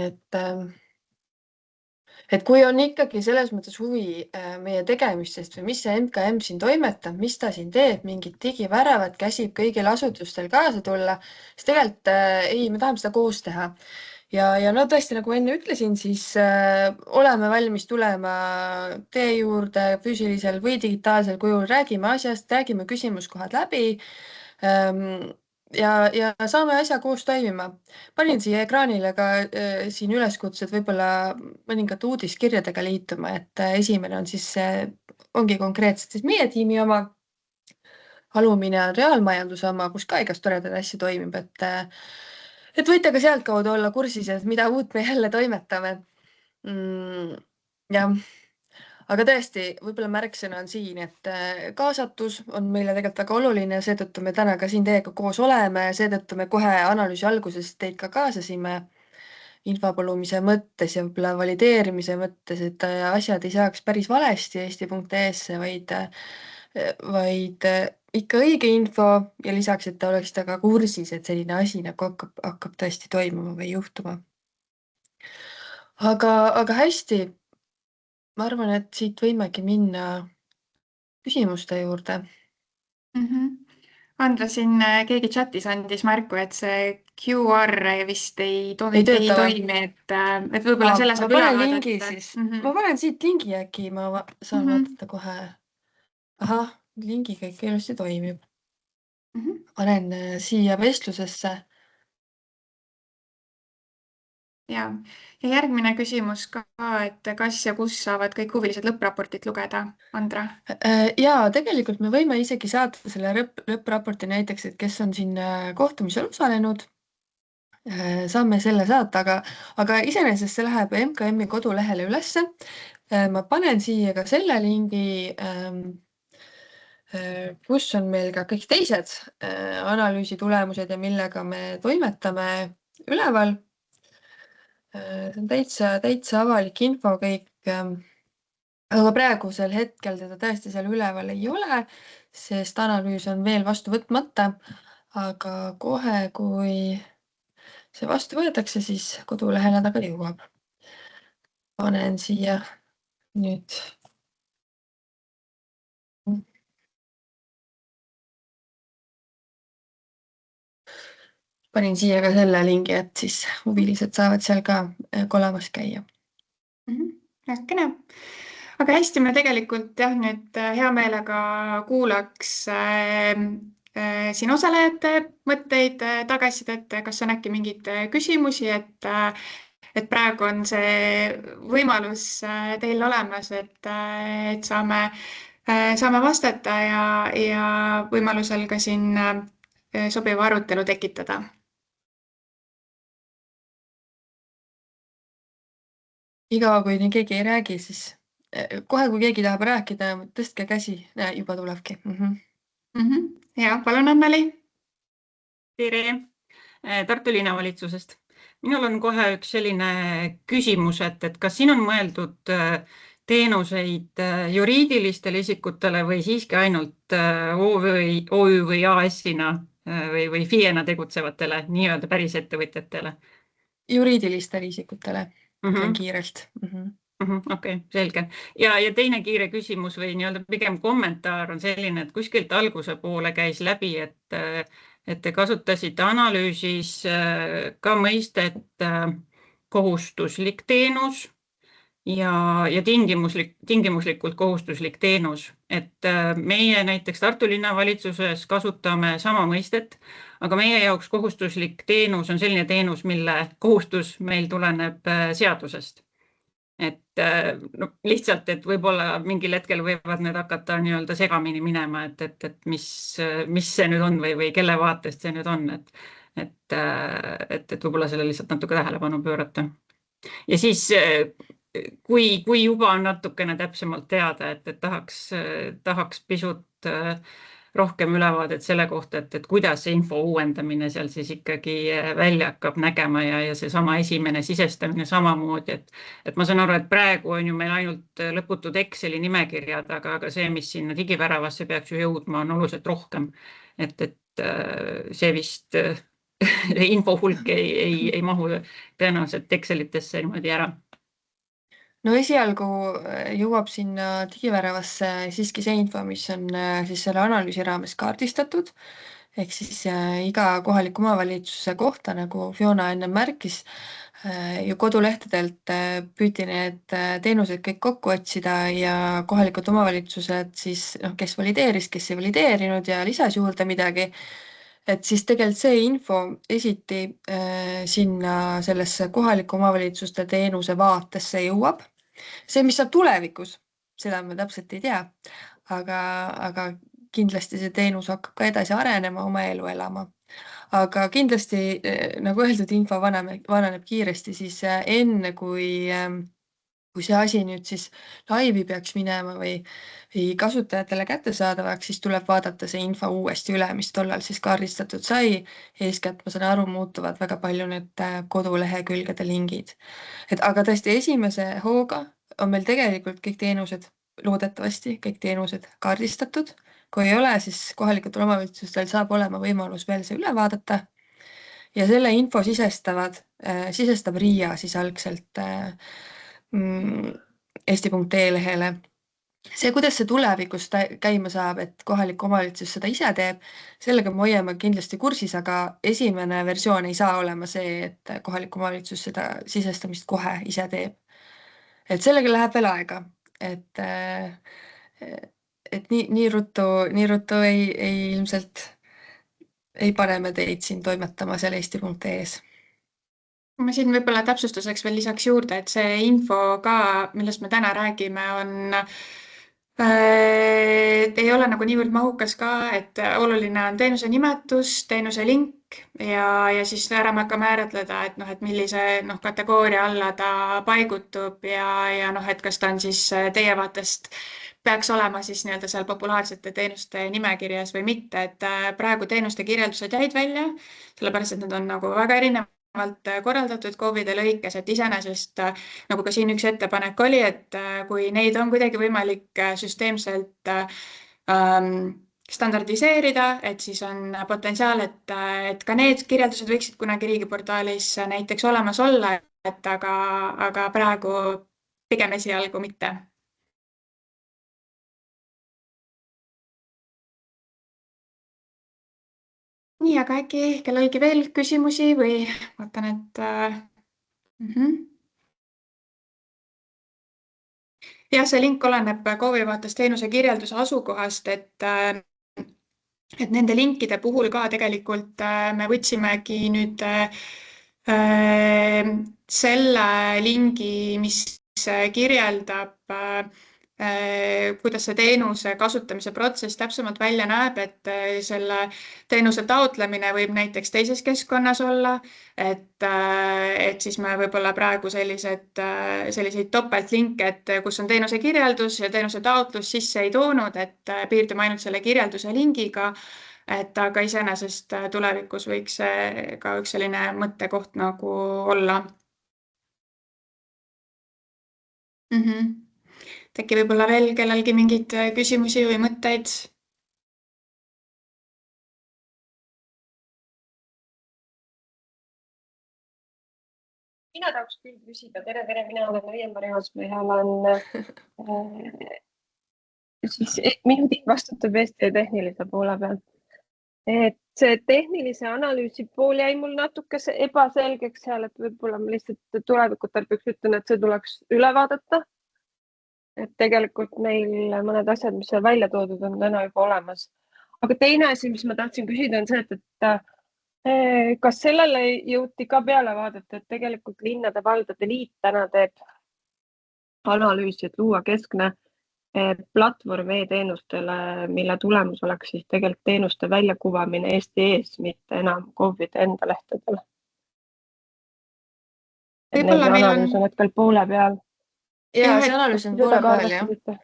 Speaker 3: et kui on ikkagi selles mõttes huvi meie tegemistest või mis see MKM siin toimetab, mis ta siin teeb, mingid digiväravat käsib kõigil asutustel kaasa tulla, siis tegelikult ei, me tahame seda koos teha. ja no tõesti, nagu enne ütlesin, siis oleme valmis tulema teie juurde füüsilisel või digitaalsel kujul, räägime asjast, räägime küsimuskohad läbi ja saame asja koos toimima. Panin siia ekraanile ka siin üleskutsed võib-olla mõningate uudiskirjadega liituma, et esimene on siis, ongi konkreetselt siis meie tiimi oma, alumine on reaalmajanduse oma, kus ka igast toredaid asju toimib, et võite ka sealtkaudu olla kursis, et mida uut me jälle toimetame. Jah. Aga tõesti, võib-olla märksõna on siin, et kaasatus on meile tegelikult väga oluline ja seetõttu me täna ka siin teiega koos oleme ja seetõttu me kohe analüüsi alguses teid ka kaasasime info palumise mõttes ja võib-olla valideerimise mõttes, et asjad ei saaks päris valesti eesti.ee-sse, vaid ikka õige info ja lisaks, et te oleksite ka kursis, et selline asi nagu hakkab tõesti toimuma või juhtuma. Aga hästi. Ma arvan, et siit võimegi minna küsimuste juurde.
Speaker 2: Andra, siin keegi chatis andis märku, et see QR vist ei toimi, et võib-olla selle saab üle
Speaker 3: vaadata. Ma panen siit lingi äkki, ma saan vaadata kohe. Ahah, lingiga ikka ilusti toimib. Panen siia vestlusesse.
Speaker 2: Ja järgmine küsimus ka, et kas ja kus saavad kõik huvilised lõppraportit lugeda, Andra?
Speaker 3: Ja tegelikult me võime isegi saata selle lõppraporti näiteks, et kes on siin kohtumisel osalenud. Saame selle saata, aga iseenesest see läheb MKM-i kodulehele ülesse. Ma panen siia ka selle lingi, kus on meil ka kõik teised analüüsi tulemused ja millega me toimetame üleval. See on täitsa avalik info kõik, aga praegusel hetkel teda tõesti seal üleval ei ole, sest analüüs on veel vastu võtmata, aga kohe, kui see vastu võetakse, siis kodulehele ta ka jõuab. Panen siia nüüd. Panin siia ka selle lingi, et siis huvilised saavad seal ka kolemas käia.
Speaker 2: Kena. Aga hästi, me tegelikult nüüd hea meelega kuulaks siin osalejate mõtteid, tagasisidet, kas on äkki mingeid küsimusi, et praegu on see võimalus teil olemas, et saame vastata ja võimalusel ka siin sobiva arutelu tekitada.
Speaker 3: Igav, kui nii keegi ei räägi, siis kohe, kui keegi tahab rääkida, tõstke käsi, juba tulebki.
Speaker 2: Ja, palun Anneli.
Speaker 8: Tere, Tartu linnavalitsusest. Minul on kohe üks selline küsimus, et kas siin on mõeldud teenuseid juriidilistele isikutele või siiski ainult OÜ või AS-ina või FIE-na tegutsevatele nii-öelda päris ettevõtjatele?
Speaker 3: Juriidilistele isikutele. Kiirelt.
Speaker 8: Okei, selge. Ja teine kiire küsimus või nii-öelda pigem kommentaar on selline, et kuskilt alguse poole käis läbi, et te kasutasite analüüsis ka mõistet kohustuslik teenus ja tingimuslikult kohustuslik teenus. Et meie näiteks Tartu linnavalitsuses kasutame sama mõistet, aga meie jaoks kohustuslik teenus on selline teenus, mille kohustus meil tuleneb seadusest. Et lihtsalt, et võib-olla mingil hetkel võivad need hakata nii-öelda segamini minema, et mis see nüüd on või kelle vaatest see nüüd on, et võib-olla selle lihtsalt natuke tähelepanu pöörata. Ja siis, kui juba on natukene täpsemalt teada, et tahaks pisut rohkem ülevaadet selle kohta, et kuidas see info uuendamine seal siis ikkagi välja hakkab nägema ja seesama esimene sisestamine samamoodi, et ma saan aru, et praegu on ju meil ainult lõputud Exceli nimekirjad, aga see, mis sinna digiväravasse peaks ju jõudma, on oluliselt rohkem. Et see vist info hulk ei mahu tõenäoliselt Excelitesse niimoodi ära.
Speaker 3: No esialgu jõuab sinna digiväravasse siiski see info, mis on siis selle analüüsi raames kaardistatud. ehk siis iga kohaliku omavalitsuse kohta, nagu Fiona enne märkis, ju kodulehtedelt püüti need teenused kõik kokku otsida ja kohalikud omavalitsused siis, kes valideeris, kes ei valideerinud ja lisas juurde midagi, et siis tegelikult see info esiti sinna sellesse kohaliku omavalitsuste teenuse vaatesse jõuab. See, mis saab tulevikus, seda me täpselt ei tea, aga kindlasti see teenus hakkab ka edasi arenema, oma elu elama. Aga kindlasti, nagu öeldud, info vananeb kiiresti, siis enne kui see asi nüüd siis laivi peaks minema või kasutajatele kättesaadavaks, siis tuleb vaadata see info uuesti üle, mis tollal siis kaardistatud sai. Eeskätt, ma saan aru, muutuvad väga palju need kodulehekülgede lingid. Aga tõesti, esimese hooga on meil tegelikult kõik teenused, loodetavasti kõik teenused kaardistatud. Kui ei ole, siis kohalikud omavalitsustel saab olema võimalus veel see üle vaadata. Ja selle info sisestab RIA siis algselt eesti.ee lehele. See, kuidas see tulevikus käima saab, et kohalik omavalitsus seda ise teeb, sellega me hoiame kindlasti kursis, aga esimene versioon ei saa olema see, et kohalik omavalitsus seda sisestamist kohe ise teeb. Et sellega läheb veel aega, et nii ruttu ei ilmselt ei pane me teid siin toimetama seal eesti.ee-s.
Speaker 2: Ma siin võib-olla täpsustuseks veel lisaks juurde, et see info ka, millest me täna räägime, ei ole nagu niivõrd mahukas ka, et oluline on teenuse nimetus, teenuse link ja siis ära ka määratleda, et millise kategooria alla ta paigutub ja et kas ta on siis teie vaatest peaks olema siis nii-öelda seal populaarsete teenuste nimekirjas või mitte, et praegu teenuste kirjeldused jäid välja, sellepärast et need on nagu väga erinevalt korraldatud KOV-ide lõikes, et iseenesest nagu ka siin üks ettepanek oli, et kui neid on kuidagi võimalik süsteemselt standardiseerida, et siis on potentsiaal, et ka need kirjeldused võiksid kunagi riigiportaalis näiteks olemas olla, aga praegu pigem esialgu mitte. Nii, aga äkki kellelgi veel küsimusi või vaatan, et jah, see link oleneb KOV-i vaates teenuse kirjelduse asukohast, et nende linkide puhul ka tegelikult me võtsimegi nüüd selle lingi, mis kirjeldab kuidas see teenuse kasutamise protsess täpsemalt välja näeb, et selle teenuse taotlemine võib näiteks teises keskkonnas olla, et siis me võib-olla praegu selliseid topeltlinke, et kus on teenuse kirjeldus ja teenuse taotlus sisse ei toonud, et piirdume ainult selle kirjelduse lingiga, aga iseenesest tulevikus võiks see ka üks selline mõttekoht nagu olla. Äkki võib-olla veel kellelgi mingeid küsimusi või mõtteid?
Speaker 9: Mina tahaks küll küsida, tere, mina olen Õiemari Osma ja olen siis minutit vastutab Eesti tehnilise poole pealt. Et see tehnilise analüüsi pool jäi mul natuke ebaselgeks seal, et võib-olla ma lihtsalt tuleviku tarbeks ütlen, et see tuleks üle vaadata. Et tegelikult meil mõned asjad, mis seal välja toodud on täna juba olemas. Aga teine asi, mis ma tahtsin küsida on see, et kas sellele jõuti ka peale vaadata, et tegelikult linnade valdade liit täna teeb analüüsi, et luua keskne platvorm e-teenustele, mille tulemus oleks siis tegelikult teenuste väljakuvamine Eesti ees, mitte enam KOV-ide enda lehtedele. Analüüs on hetkel poole peal.
Speaker 3: Ja see analüüs on poole peal,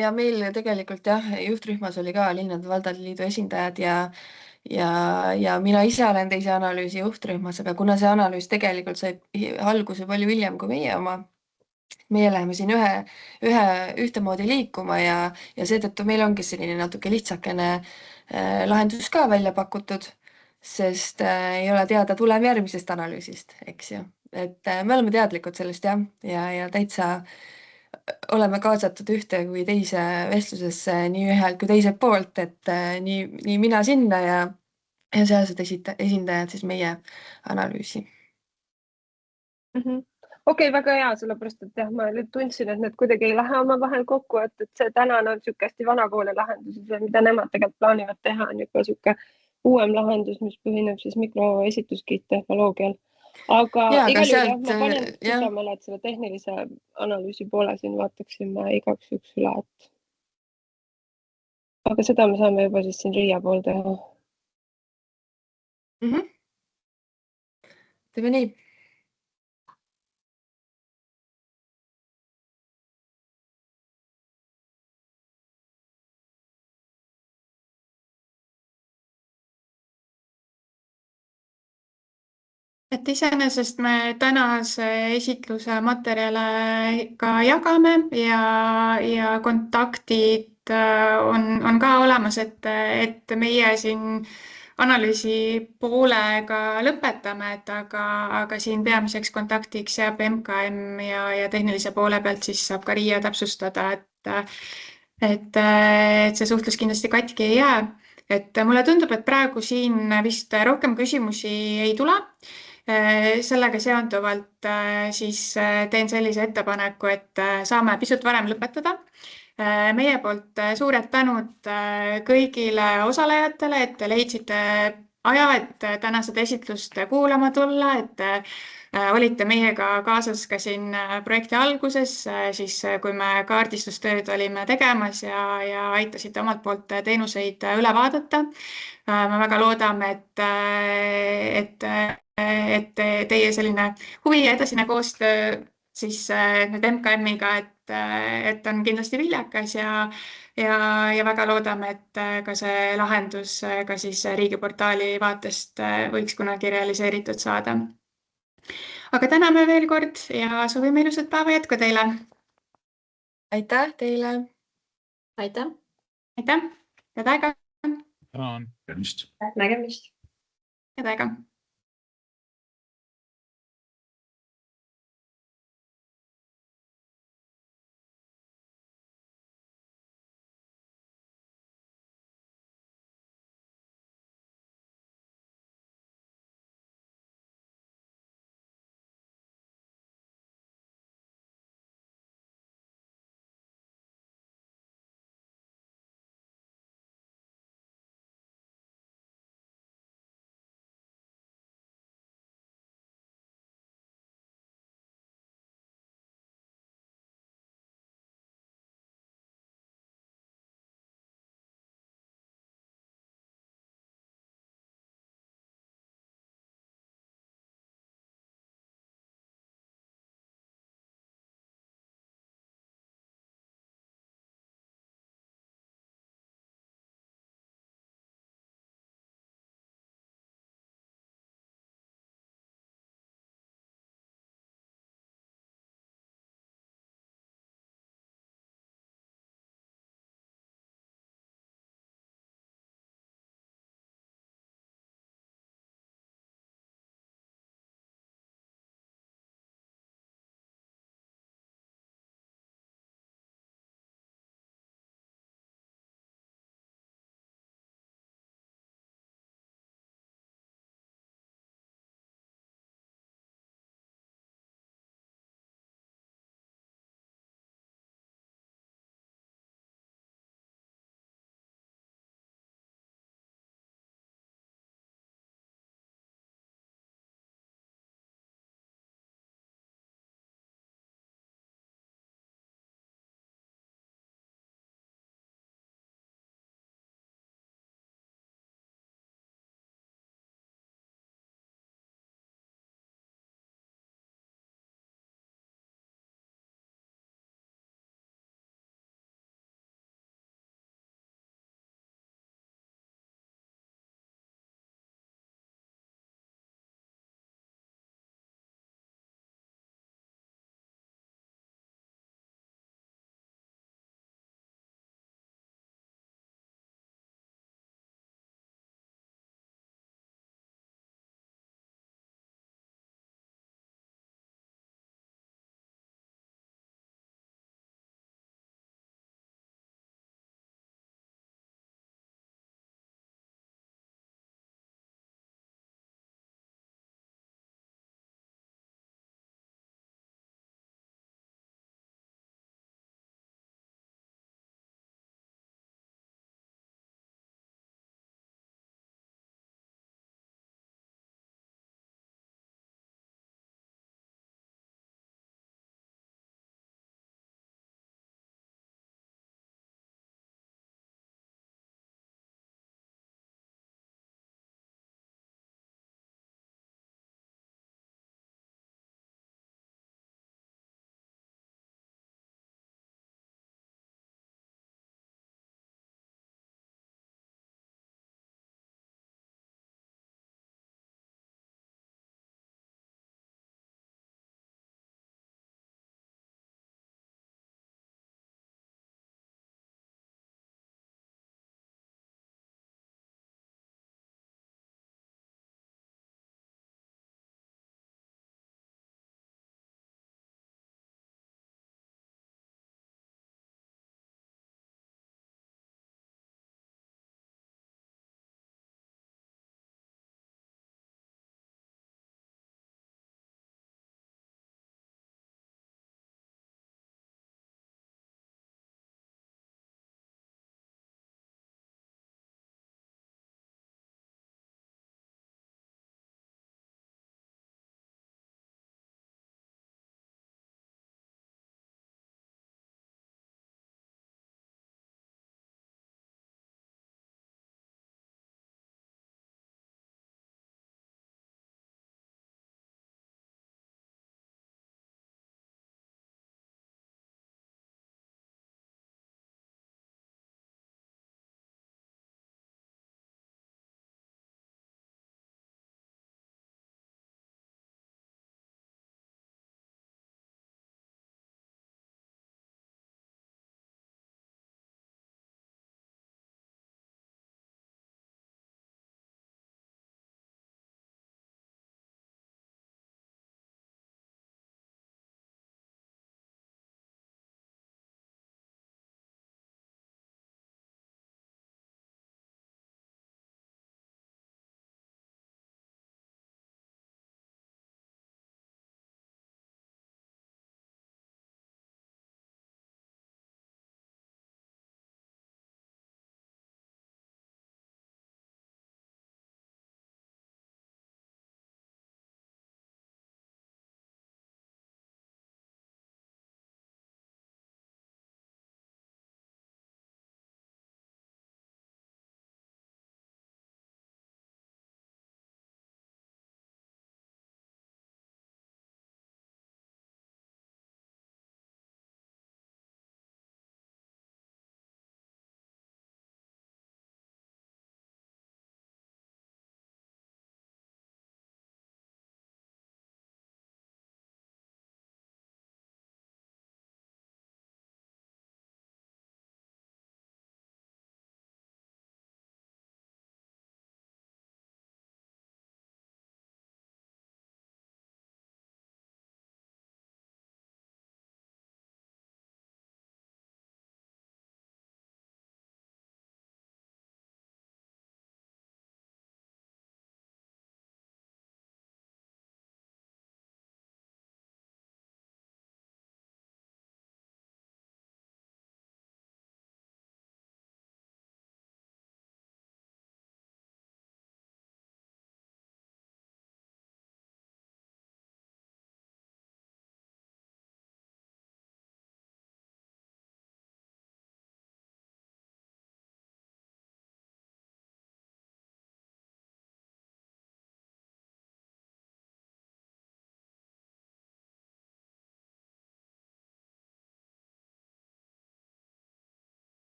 Speaker 3: ja meil tegelikult juhtrühmas oli ka linnade valdade liidu esindajad ja mina ise olen teise analüüsi juhtrühmas, aga kuna see analüüs tegelikult sai alguse palju hiljem kui meie oma, meie läheme siin ühtemoodi liikuma ja seetõttu meil ongi selline natuke lihtsakene lahendus ka välja pakutud, sest ei ole teada tulem järgmisest analüüsist, eks ju. Et me oleme teadlikud sellest ja täitsa oleme kaasatud ühte kui teise vestlusesse nii ühelt kui teiselt poolt, et nii mina sinna ja sealsed esindajad siis meie analüüsi.
Speaker 9: Okei, väga hea, sellepärast et jah, ma nüüd tundsin, et need kuidagi ei lähe omavahel kokku, et see tänane on niisugune hästi vanakooli lahendus ja mida nemad tegelikult plaanivad teha, on juba niisugune uuem lahendus, mis põhineb siis mikroesituskit-tehnoloogial. Aga igal juhul ma panen südamele, et selle tehnilise analüüsi poole siin vaataksime igaks juhuks üle. Aga seda me saame juba siis siin Riia pool teha.
Speaker 3: Teeme nii.
Speaker 2: Et iseenesest me tänase esitluse materjale ka jagame ja kontaktid on ka olemas, et meie siin analüüsi poolega lõpetame, aga siin peamiseks kontaktiks jääb MKM ja tehnilise poole pealt siis saab ka Riia täpsustada, et see suhtlus kindlasti katki ei jää. Et mulle tundub, et praegu siin vist rohkem küsimusi ei tule. Sellega seonduvalt siis teen sellise ettepaneku, et saame pisut varem lõpetada. Meie poolt suured tänud kõigile osalejatele, et te leidsite aja, et tänased esitlust kuulama tulla, et olite meiega kaasas ka siin projekti alguses, siis kui me kaardistustööd olime tegemas ja aitasite omalt poolt teenuseid üle vaadata. Me väga loodame, et teie selline huvi ja edasine koostöö siis nüüd MKM-iga, et on kindlasti viljakas ja väga loodame, et ka see lahendus ka siis riigiportaali vaatest võiks kunagi realiseeritud saada. Aga täname veel kord ja soovime ilusat päeva jätku teile.
Speaker 3: Aitäh teile.
Speaker 1: Aitäh.
Speaker 2: Aitäh. Head aega.
Speaker 6: Nägemist.
Speaker 1: Nägemist.
Speaker 2: Head aega.